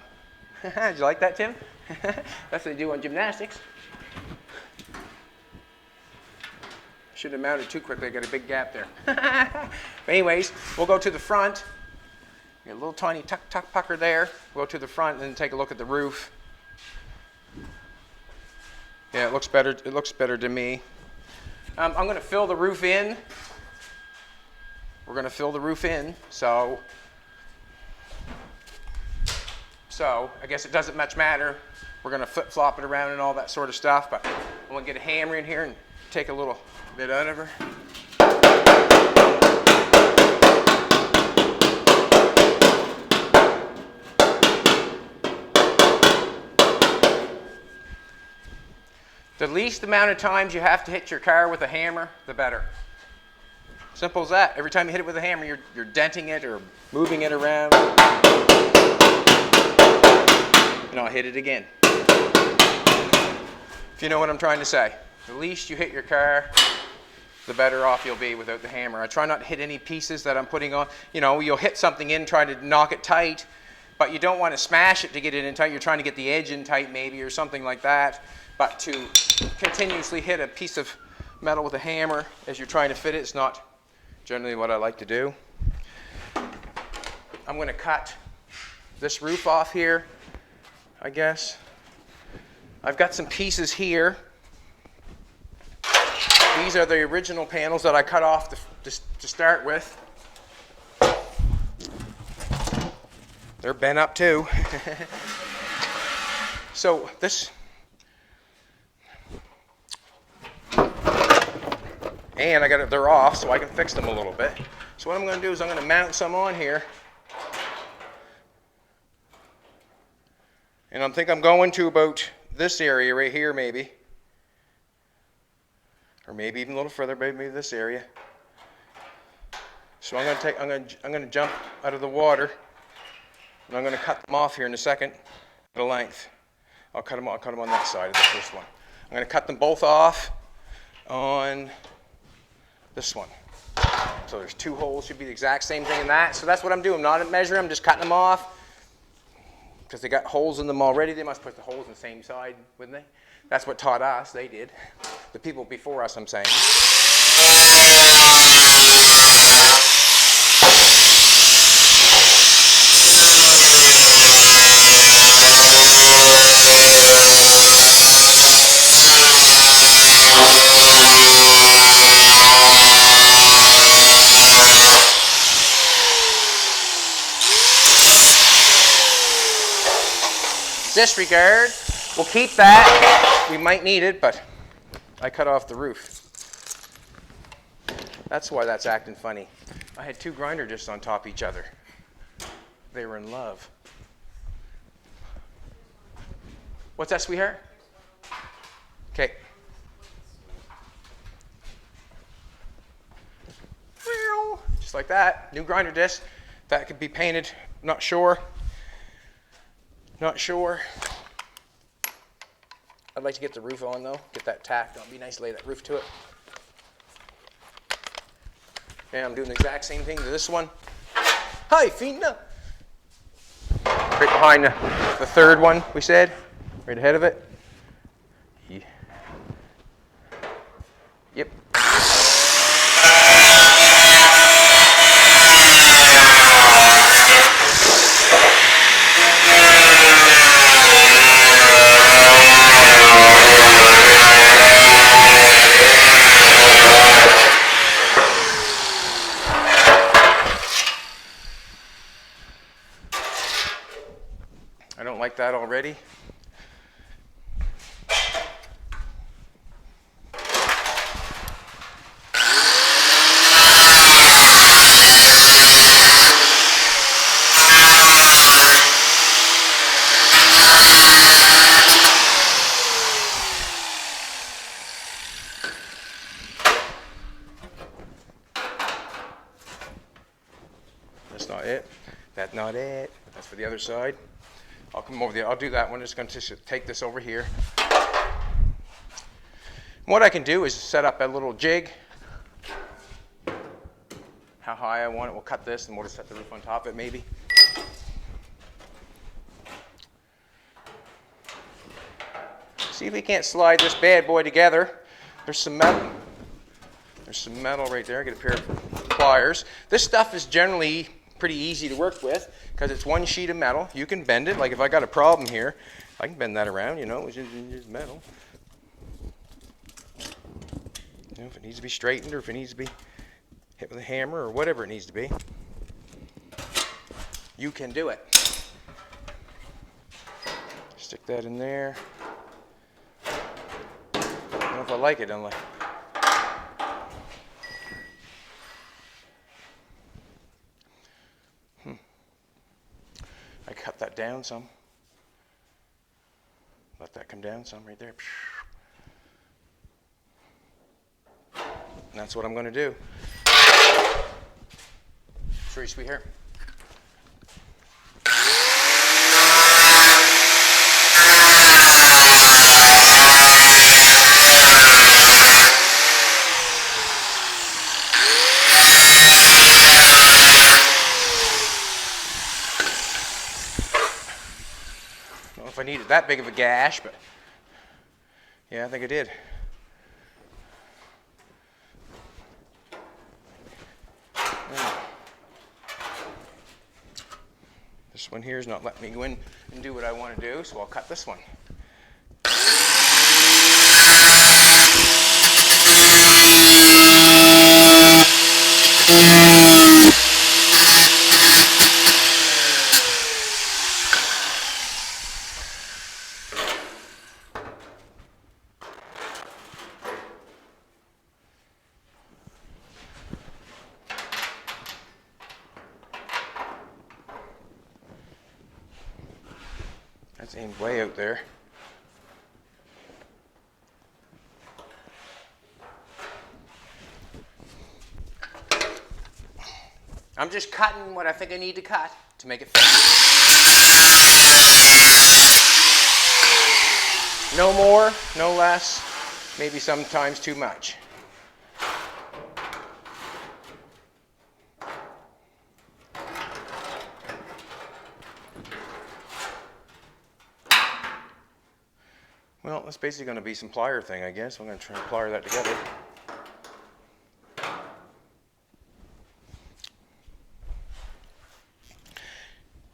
Did you like that, Tim? That's what they do on gymnastics. Should have mounted too quickly. I got a big gap there. But anyways, we'll go to the front. Get a little tiny tuck pucker there. We'll go to the front and then take a look at the roof. Yeah, it looks better. It looks better to me. I'm going to fill the roof in. We're going to fill the roof in. So I guess it doesn't much matter. We're going to flip-flop it around and all that sort of stuff. But I'm going to get a hammer in here and take a little bit out of her. The least amount of times you have to hit your car with a hammer, the better. Simple as that. Every time you hit it with a hammer, you're denting it or moving it around. And I'll hit it again. If you know what I'm trying to say. The least you hit your car, the better off you'll be without the hammer. I try not to hit any pieces that I'm putting on. You know, you'll hit something in, try to knock it tight, but you don't want to smash it to get it in tight. You're trying to get the edge in tight maybe or something like that. But to continuously hit a piece of metal with a hammer as you're trying to fit it is not generally what I like to do. I'm going to cut this roof off here, I guess. I've got some pieces here. These are the original panels that I cut off to start with. They're bent up too. So this, and they're off, so I can fix them a little bit. So what I'm going to do is I'm going to mount some on here. And I think I'm going to about this area right here maybe. Or maybe even a little further, maybe this area. So I'm going to jump out of the water, and I'm going to cut them off here in a second at a length. I'll cut them on that side of the first one. I'm going to cut them both off on this one. So there's two holes, should be the exact same thing in that. So that's what I'm doing. I'm not measuring, I'm just cutting them off. Because they got holes in them already, they must put the holes on the same side, wouldn't they? That's what taught us, they did. The people before us, I'm saying. Disregard. We'll keep that. We might need it, but I cut off the roof. That's why that's acting funny. I had two grinder discs on top of each other. They were in love. What's that, sweetheart? Okay. Just like that. New grinder disc. That could be painted. Not sure. Not sure. I'd like to get the roof on though. Get that tacked on. It'd be nice to lay that roof to it. And I'm doing the exact same thing to this one. Hi, Fina. Right behind the third one, we said. Right ahead of it. Yeah. Yep. I don't like that already. That's not it. That's not it. That's for the the other side. I'll come over there. I'll do that one. I'm just going to take this over here. What I can do is set up a little jig. How high I want it. We'll cut this and we'll just set the roof on top of it maybe. See if we can't slide this bad boy together. There's some metal. There's some metal right there. Get a pair of pliers. This stuff is generally pretty easy to work with because it's one sheet of metal. You can bend it. Like if I got a problem here, I can bend that around, you know, it's just metal. You know, if it needs to be straightened or if it needs to be hit with a hammer or whatever it needs to be, you can do it. Stick that in there. I don't know if I like it unless. I cut that down some. Let that come down some right there. And that's what I'm going to do. Sorry, sweetheart. I don't know if I needed that big of a gash, but yeah, I think I did. This one here is not letting me go in and do what I want to do, so I'll cut this one. That's aimed way out there. I'm just cutting what I think I need to cut to make it fit. No more, no less, maybe sometimes too much. Well, that's basically going to be some plier thing, I guess. I'm going to try and plier that together.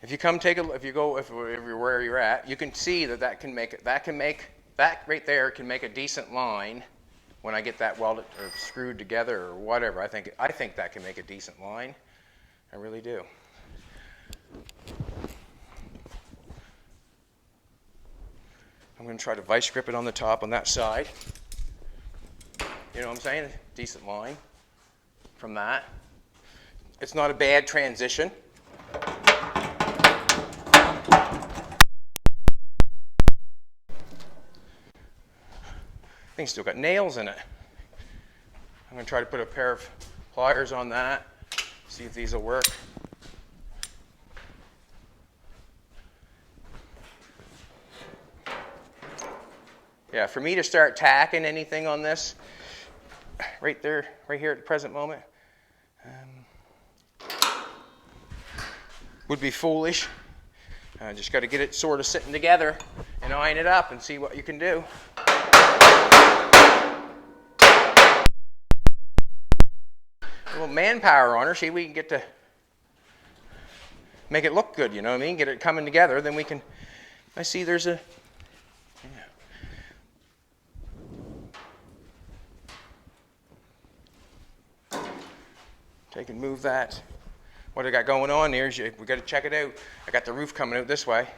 If you come take a, if you're where you're at, you can see that that right there can make a decent line when I get that welded or screwed together or whatever. I think that can make a decent line. I really do. I'm going to try to vice grip it on the top on that side. You know what I'm saying? Decent line from that. It's not a bad transition. Thing's still got nails in it. I'm going to try to put a pair of pliers on that, see if these will work. Yeah, for me to start tacking anything on this, right there, right here at the present moment, would be foolish. Just got to get it sort of sitting together and iron it up and see what you can do. A little manpower on her, see, we can get to make it look good, you know what I mean? Get it coming together, then we can, I see there's a, take and move that. What I got going on here is we got to check it out. I got the roof coming out this way.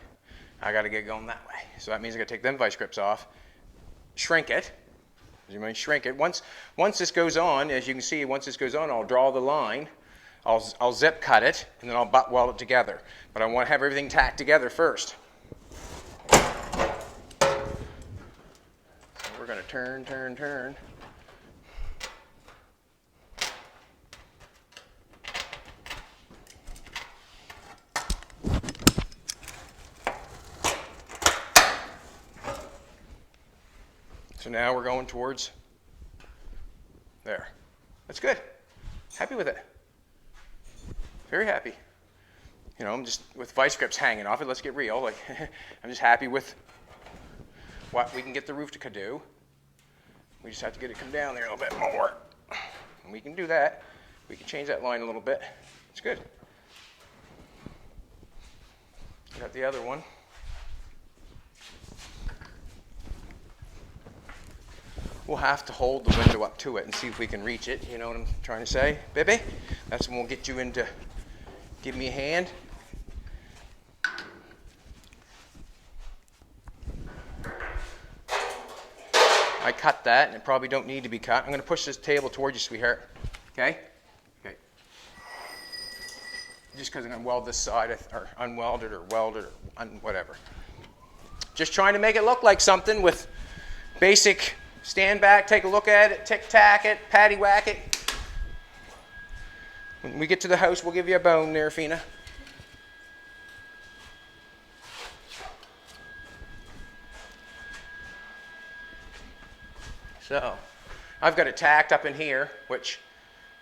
I got to get going that way. So that means I got to take them vice grips off, shrink it. You might shrink it. Once this goes on, as you can see, once this goes on, I'll draw the line. I'll zip cut it, and then I'll butt weld it together. But I want to have everything tacked together first. So we're going to turn, turn, turn. So now we're going towards there. That's good. Happy with it. Very happy. You know, I'm just with vice grips hanging off it. Let's get real. Like, I'm just happy with what we can get the roof to do. We just have to get it come down there a little bit more. And we can do that. We can change that line a little bit. It's good. Got the other one. We'll have to hold the window up to it and see if we can reach it. You know what I'm trying to say, baby? That's when we'll get you into, give me a hand. I cut that, and it probably don't need to be cut. I'm going to push this table towards you, sweetheart. Okay? Okay. Just because I'm going to weld this side, or unweld it, or weld it, or whatever. Just trying to make it look like something with basic stand back, take a look at it, tic-tac it, patty-whack it. When we get to the house, we'll give you a bone there, Fina. So, I've got it tacked up in here, which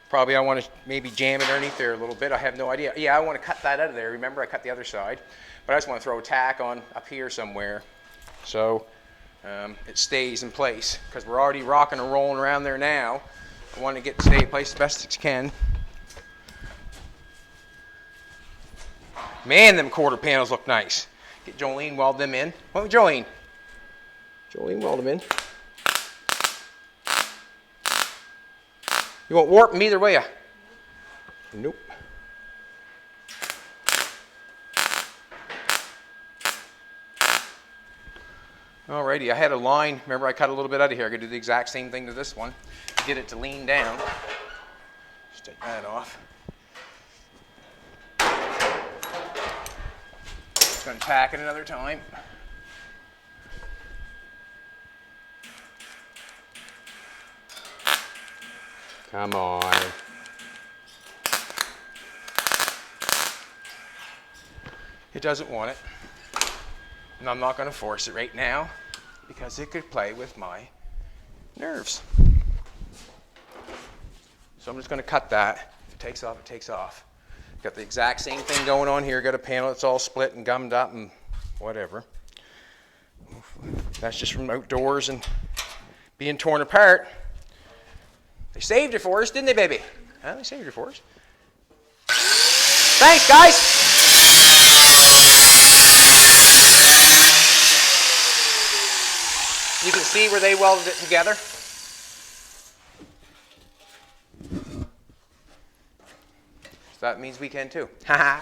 probably I want to maybe jam it underneath there a little bit. I have no idea. Yeah, I want to cut that out of there. Remember, I cut the other side. But I just want to throw a tack on up here somewhere. So, it stays in place. Because we're already rocking and rolling around there now. I want to get it to stay in place as best as it can. Man, them quarter panels look nice. Get Jolene, weld them in. What, Jolene? Jolene, weld them in. You won't warp them either, will ya? Nope. Alrighty, I had a line. Remember, I cut a little bit out of here. I could do the exact same thing to this one. Get it to lean down. Just take that off. Just going to tack it another time. Come on. It doesn't want it. And I'm not going to force it right now because it could play with my nerves. So I'm just going to cut that. If it takes off, it takes off. Got the exact same thing going on here. Got a panel that's all split and gummed up and whatever. That's just from outdoors and being torn apart. They saved it for us, didn't they, baby? Huh? They saved it for us. Thanks, guys. You can see where they welded it together. So that means we can too. Haha.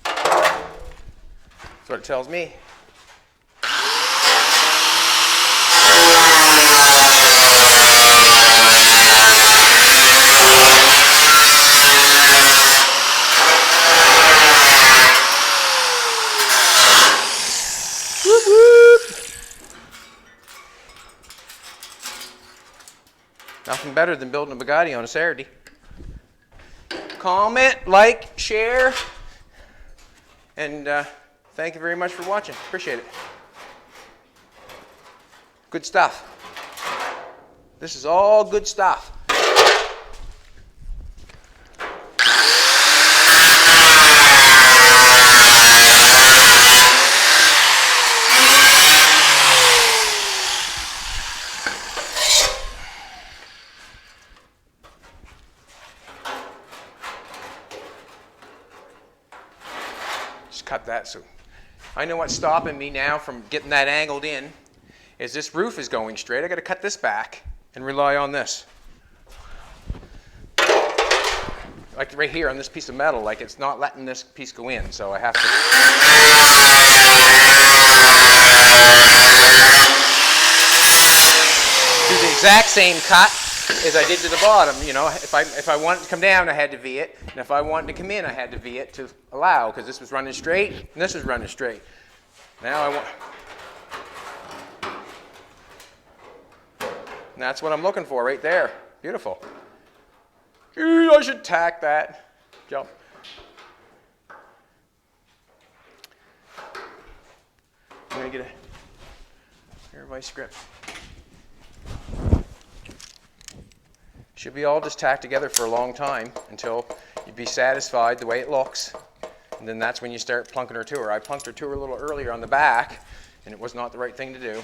That's what it tells me. Nothing better than building a Bugatti on a Saturday. Comment, like, share, and thank you very much for watching. Appreciate it. Good stuff. This is all good stuff. Cut that. So I know what's stopping me now from getting that angled in is this roof is going straight. I got to cut this back and rely on this. Like right here on this piece of metal, like it's not letting this piece go in, so I have to do the exact same cut as I did to the bottom. You know, if I wanted to come down, I had to V it, and if I wanted to come in, I had to V it to allow, because this was running straight and this was running straight. Now I want, and that's what I'm looking for right there. Beautiful. I should tack that. Jump. I'm gonna get a vice grip. Should be all just tacked together for a long time until you'd be satisfied the way it looks. And then that's when you start plunking her to her. I plunked her to her a little earlier on the back, and it was not the right thing to do.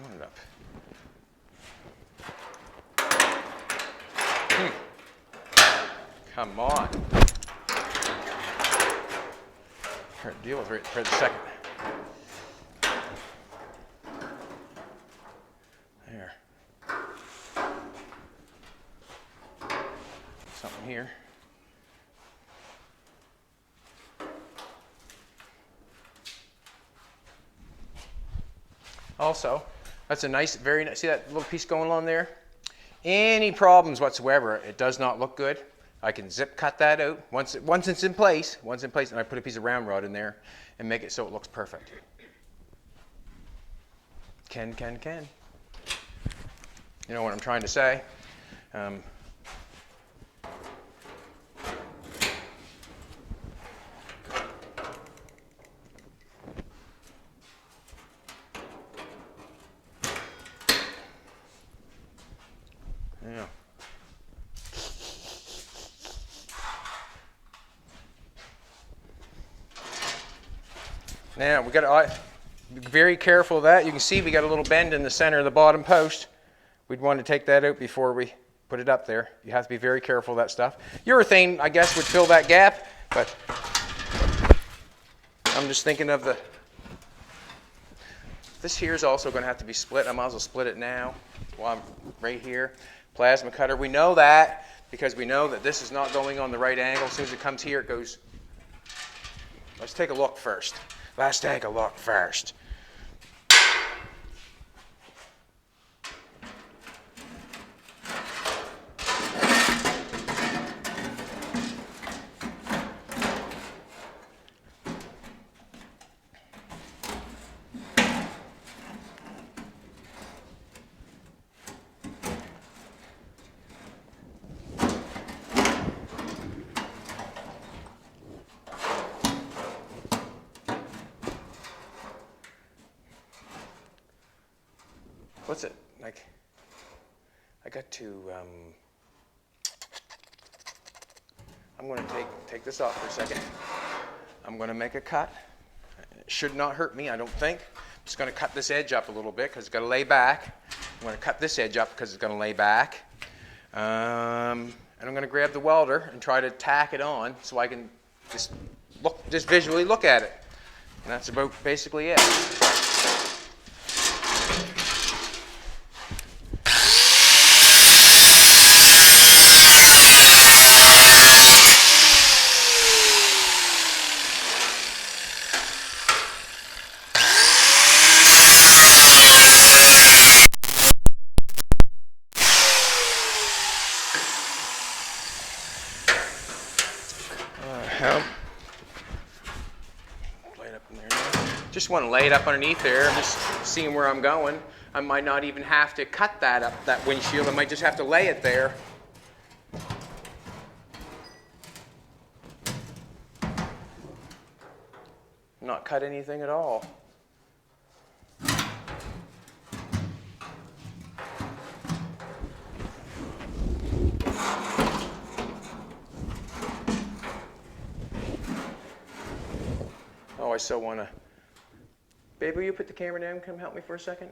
Line it up. Come on. Here, deal with it for a second. There. Something here. Also, that's a nice, very nice, see that little piece going on there? Any problems whatsoever, it does not look good. I can zip cut that out once it's in place, and I put a piece of round rod in there and make it so it looks perfect. Can. You know what I'm trying to say? Yeah. Now we got to be very careful of that. You can see we got a little bend in the center of the bottom post. We'd want to take that out before we put it up there. You have to be very careful of that stuff. Urethane, I guess, would fill that gap, but I'm just thinking of this here is also going to have to be split. I might as well split it now while I'm right here. Plasma cutter. We know that because we know that this is not going on the right angle. As soon as it comes here, it goes. Let's take a look first. Let's take a look first. What's it like? I got to. I'm going to take this off for a second. I'm going to make a cut. It should not hurt me, I don't think. I'm just going to cut this edge up a little bit because it's going to lay back. I'm going to cut this edge up because it's going to lay back. And I'm going to grab the welder and try to tack it on so I can just visually look at it. And that's about basically it. Just want to lay it up underneath there. I'm just seeing where I'm going. I might not even have to cut that up, that windshield. I might just have to lay it there. Not cut anything at all. Oh, I so want to. Babe, will you put the camera down? Come help me for a second.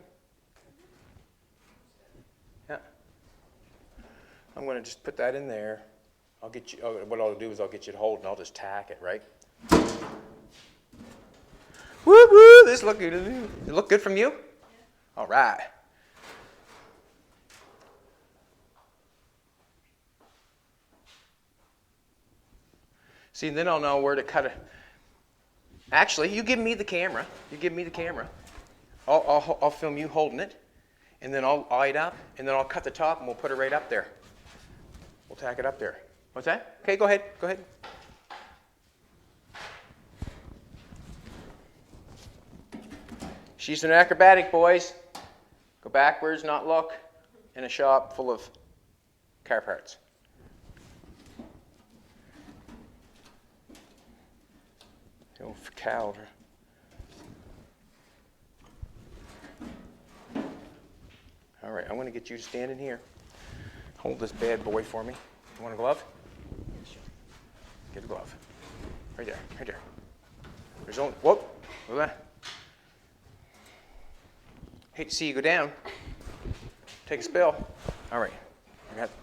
Yeah. I'm going to just put that in there. I'll get you. What I'll do is I'll get you to hold, and I'll just tack it, right? Woo woo! This look good. Does it look good from you? Yeah. All right. See, then I'll know where to cut it. Actually, you give me the camera. I'll film you holding it, and then I'll eye it up, and then I'll cut the top, and we'll put it right up there. We'll tack it up there. What's that? Okay, go ahead. Go ahead. She's an acrobatic, boys. Go backwards, not look, in a shop full of car parts. cow. All right, I'm going to get you to stand in here. Hold this bad boy for me. You want a glove? Get a glove. Right there, right there. There's only, whoop, look at that. Hate to see you go down. Take a spill. All right,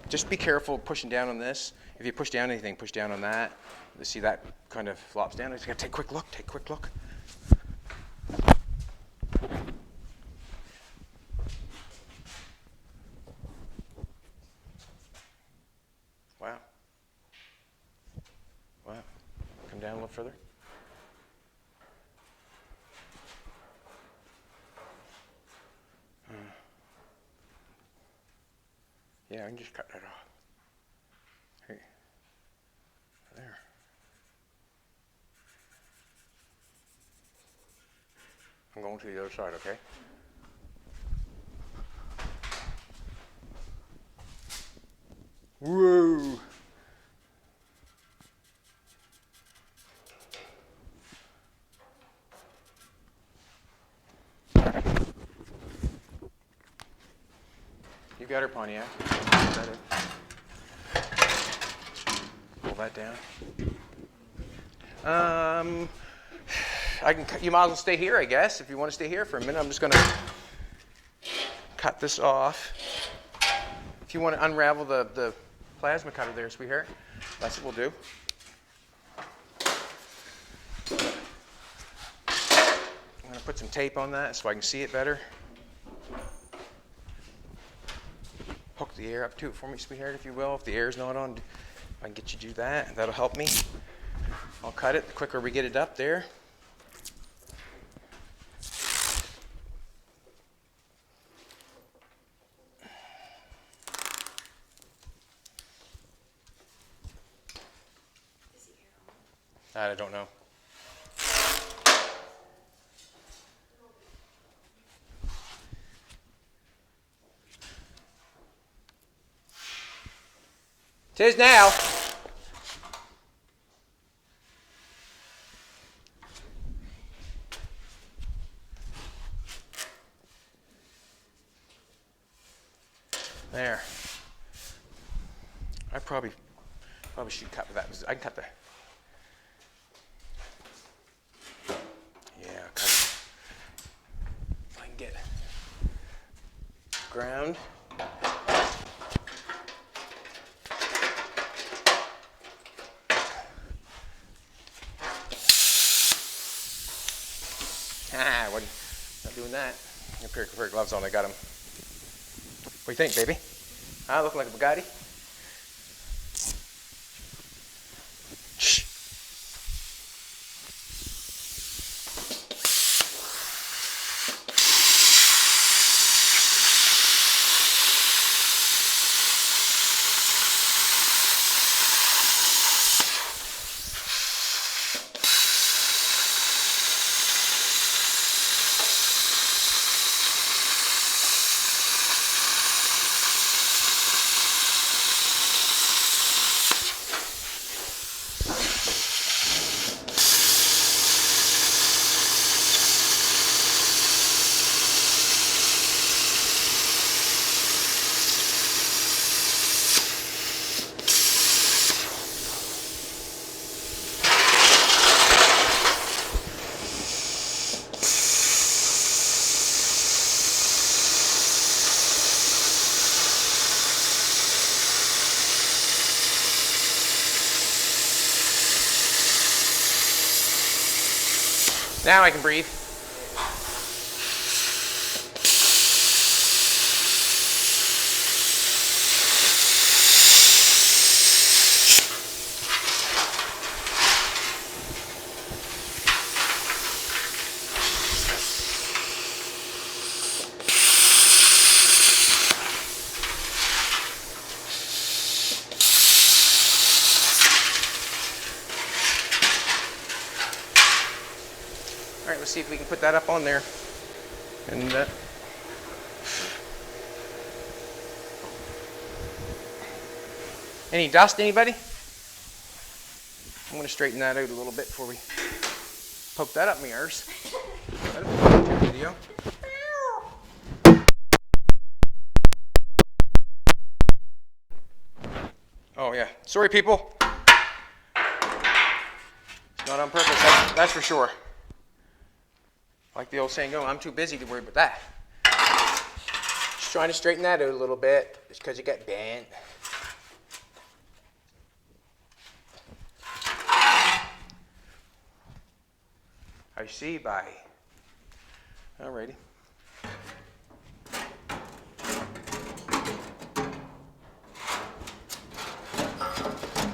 just be careful pushing down on this. If you push down anything, push down on that. You see that kind of flops down. I just got to take a quick look, take a quick look. Wow. Wow. Come down a little further. Yeah, I can just cut that off. Hey. There. I'm going to the other side, okay? Whoa! You got her, Pontiac. Pull that down. You might as well stay here, I guess. If you want to stay here for a minute, I'm just going to cut this off. If you want to unravel the plasma cutter there, sweetheart, that's what we'll do. I'm going to put some tape on that so I can see it better. Hook the air up to it for me, sweetheart, if you will. If the air's not on, I can get you to do that. That'll help me. I'll cut it the quicker we get it up there. That I don't know. Tis now. There. I probably should cut that. I can cut that. Yeah, I'll cut it. If I can get ground. Ah, wasn't not doing that. I put a pair of gloves on. I got them. What do you think, baby? I look like a Bugatti. Shh. Now I can breathe. All right, let's see if we can put that up on there. And any dust, anybody? I'm going to straighten that out a little bit before we Poke that up my arse. Video. Oh yeah, sorry people. It's not on purpose, that's for sure. Like the old saying goes, I'm too busy to worry about that. Just trying to straighten that out a little bit. It's because it got bent. I see, bye. Alrighty.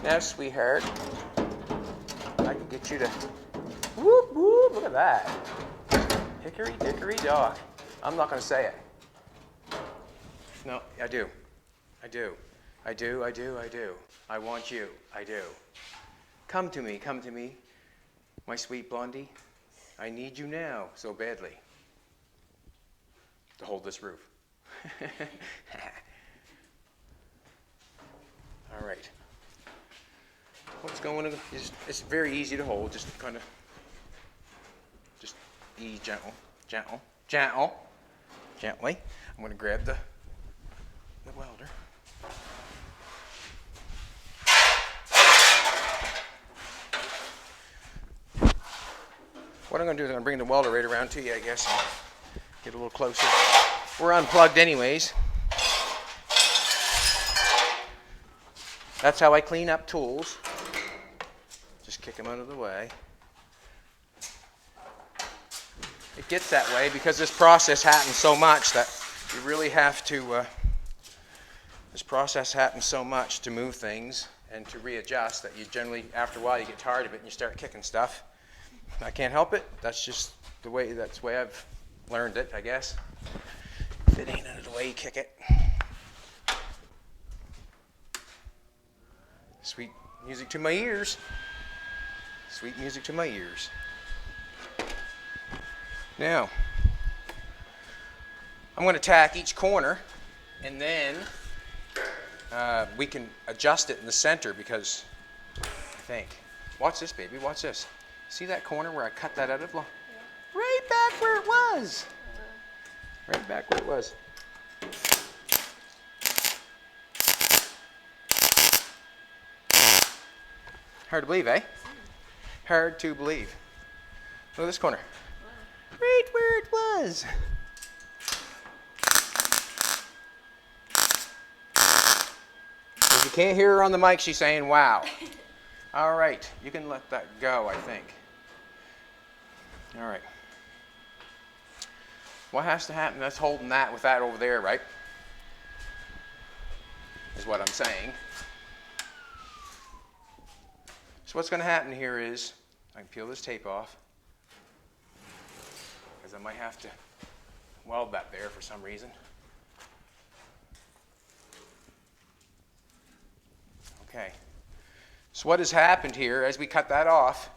Now, sweetheart, I can get you to whoop whoop. Look at that. Hickory dickory dock. I'm not going to say it. No, I do. I do. I do. I do. I do. I want you. I do. Come to me. Come to me, my sweet blondie. I need you now so badly to hold this roof. All right. What's going on? It's very easy to hold. Just kind of, just ease gentle, gentle, gentle, gently. I'm going to grab the welder. What I'm going to do is I'm going to bring the welder right around to you, I guess, and get a little closer. We're unplugged anyways. That's how I clean up tools. Just kick them out of the way. It gets that way because this process happens so much that you really have to, this process happens so much to move things and to readjust that you generally, after a while, you get tired of it and you start kicking stuff. I can't help it. That's just the way, that's the way I've learned it, I guess. If it ain't under the way, you kick it. Sweet music to my ears. Sweet music to my ears. Now, I'm going to tack each corner, and then we can adjust it in the center because I think. Watch this, baby. Watch this. See that corner where I cut that out of? Yeah. Right back where it was. Right back where it was. Hard to believe, eh? Hard to believe. Look at this corner. Right where it was. If you can't hear her on the mic, she's saying, wow. All right, you can let that go, I think. All right. What has to happen? That's holding that with that over there, right? Is what I'm saying. So what's going to happen here is, I can peel this tape off, because I might have to weld that there for some reason. Okay. So what has happened here, as we cut that off,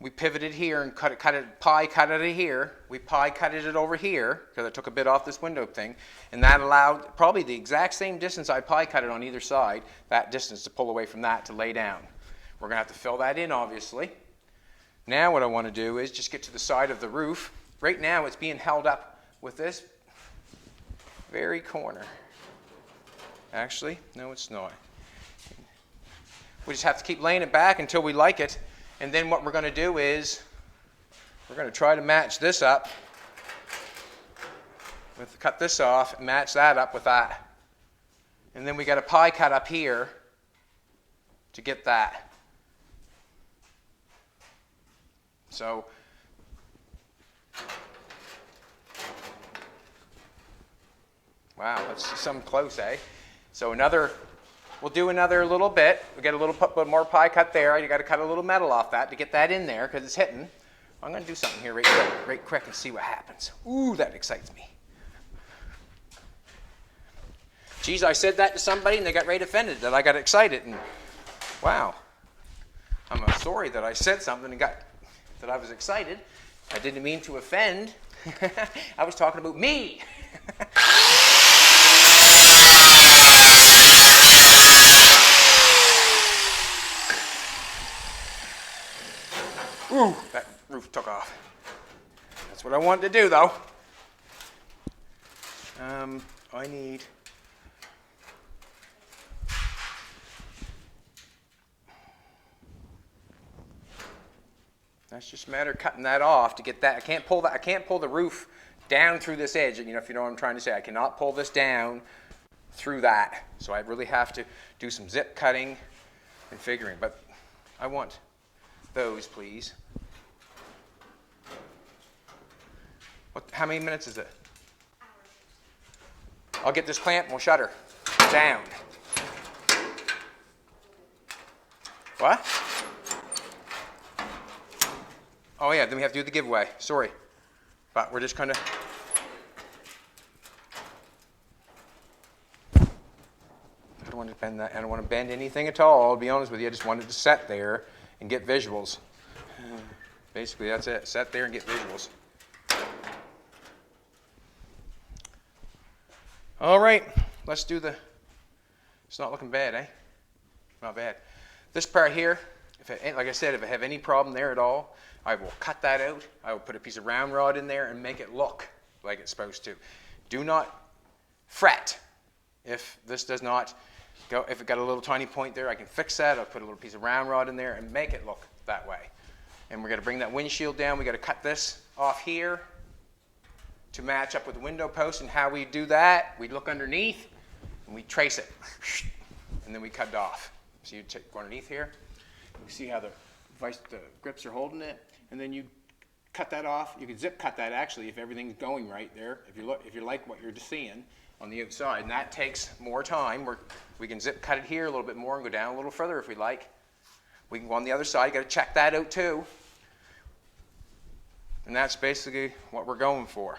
we pivoted here and pie cut it here. We pie cutted it over here, because I took a bit off this window thing, and that allowed probably the exact same distance I pie cut it on either side, that distance to pull away from that to lay down. We're going to have to fill that in, obviously. Now what I want to do is just get to the side of the roof. Right now it's being held up with this very corner. Actually, no it's not. We just have to keep laying it back until we like it. And then what we're going to do is we're going to try to match this up. Cut this off and match that up with that. And then we got a pie cut up here to get that. So wow, that's something close, eh? So we'll do another little bit. We get a little more pie cut there. You got to cut a little metal off that to get that in there because it's hitting. I'm going to do something here right quick and see what happens. Ooh, that excites me. Geez, I said that to somebody and they got right offended that I got excited. And wow, I'm sorry that I said something and that I was excited. I didn't mean to offend. I was talking about me. Ooh, that roof roof took off. That's what I wanted to do, though. I need... That's just a matter of cutting that off to get that. I can't pull the roof down through this edge. You know, if you know what I'm trying to say. I cannot pull this down through that. So I really have to do some zip cutting and figuring. But I want those, please. How many minutes is it? I'll get this clamp and we'll shut her down. What? Oh yeah, then we have to do the giveaway. Sorry. But we're just kind of... I don't want to bend that. I don't want to bend anything at all, I'll be honest with you. I just wanted to set there and get visuals. Basically, that's it. Set there and get visuals. All right, let's do the... It's not looking bad, eh? Not bad. This part here, like I said, if I have any problem there at all, I will cut that out. I will put a piece of round rod in there and make it look like it's supposed to. Do not fret if this does not go. If it got a little tiny point there, I can fix that. I'll put a little piece of round rod in there and make it look that way. And we're going to bring that windshield down. We've got to cut this off here to match up with the window post. And how we do that, we look underneath and we trace it. And then we cut it off. So you go underneath here. You see how the grips are holding it. And then you cut that off. You can zip cut that actually if everything's going right there. If you like what you're just seeing on the outside. And that takes more time. We can zip cut it here a little bit more and go down a little further if we like. We can go on the other side. You got to check that out too. And that's basically what we're going for.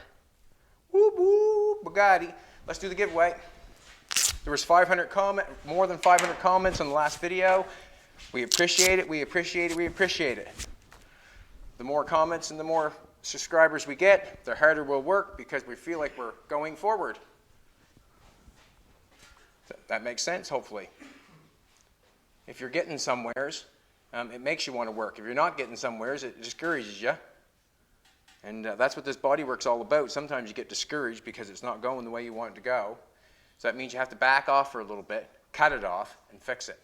Whoop whoop, Bugatti. Let's do the giveaway. There was more than 500 comments on the last video. We appreciate it, we appreciate it, we appreciate it. The more comments and the more subscribers we get, the harder we'll work because we feel like we're going forward. That makes sense, hopefully. If you're getting somewheres, it makes you want to work. If you're not getting somewheres, it discourages you. And that's what this bodywork's all about. Sometimes you get discouraged because it's not going the way you want it to go. So that means you have to back off for a little bit, cut it off, and fix it.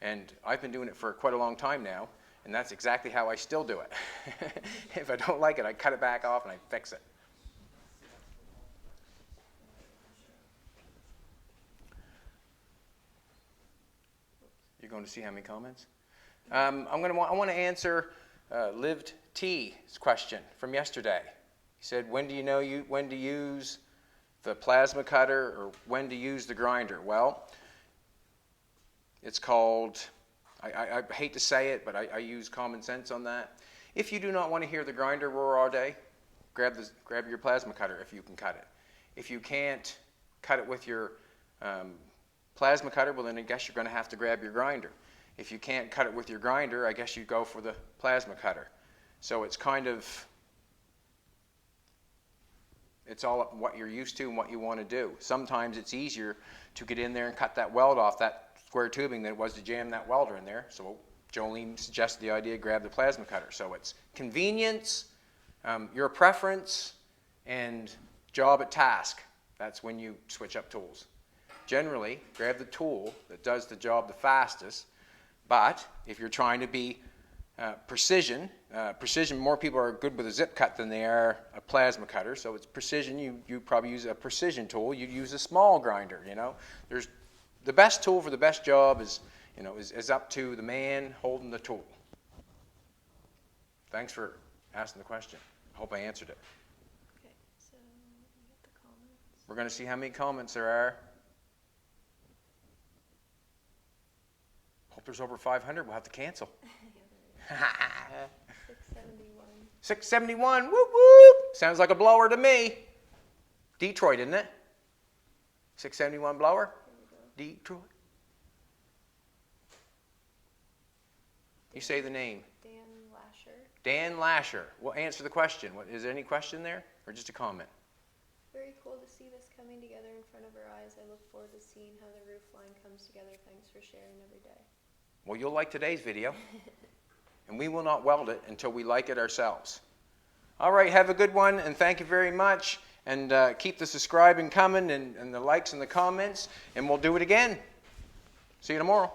And I've been doing it for quite a long time now, and that's exactly how I still do it. If I don't like it, I cut it back off and I fix it. You're going to see how many comments? I want to answer Lived T's question from yesterday. He said, when do you know when to use the plasma cutter or when to use the grinder? Well, it's called, I hate to say it, but I use common sense on that. If you do not want to hear the grinder roar all day, grab your plasma cutter if you can cut it. If you can't cut it with your plasma cutter, well then I guess you're going to have to grab your grinder. If you can't cut it with your grinder, I guess you go for the plasma cutter. So it's kind of, it's all up what you're used to and what you want to do. Sometimes it's easier to get in there and cut that weld off that square tubing than it was to jam that welder in there. So Jolene suggested the idea, grab the plasma cutter. So it's convenience, your preference, and job at task. That's when you switch up tools. Generally, grab the tool that does the job the fastest. But if you're trying to be precision, more people are good with a zip cut than they are a plasma cutter. So it's precision. You probably use a precision tool. You'd use a small grinder. You know, there's the best tool for the best job is up to the man holding the tool. Thanks for asking the question. I hope I answered it. Okay, so we get the comments. We're going to see how many comments there are. Hope there's over 500. We'll have to cancel. 671. 671. Whoop whoop. Sounds like a blower to me. Detroit, isn't it? 671 blower. Detroit. You say the name. Dan Lasher. Dan Lasher. We'll answer the question. Is there any question there or just a comment? Very cool to see this coming together in front of our eyes. I look forward to seeing how the roof line comes together. Thanks for sharing every day. Well, you'll like today's video. and we will not weld it until we like it ourselves. All right, have a good one, and thank you very much. And keep the subscribing coming and the likes and the comments, and we'll do it again. See you tomorrow.